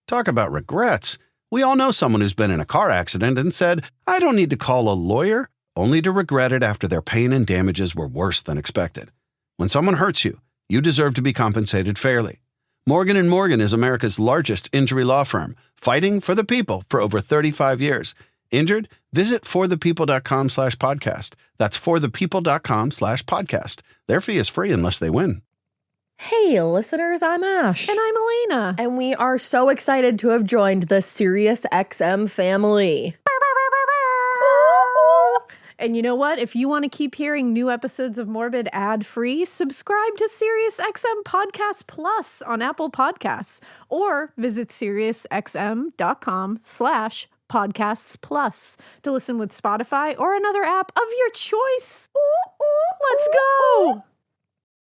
Talk about regrets. We all know someone who's been in a car accident and said, I don't need to call a lawyer, only to regret it after their pain and damages were worse than expected. When someone hurts you, you deserve to be compensated fairly. Morgan & Morgan is America's largest injury law firm, fighting for the people for over 35 years. Injured? Visit forthepeople.com/podcast. That's forthepeople.com/podcast. Their fee is free unless they win. Hey, listeners, I'm Ash. And I'm Elena. And we are so excited to have joined the Sirius XM family. And you know what? If you want to keep hearing new episodes of Morbid ad-free, subscribe to SiriusXM Podcast Plus on Apple Podcasts or visit SiriusXM.com/podcasts plus to listen with Spotify or another app of your choice. Let's go.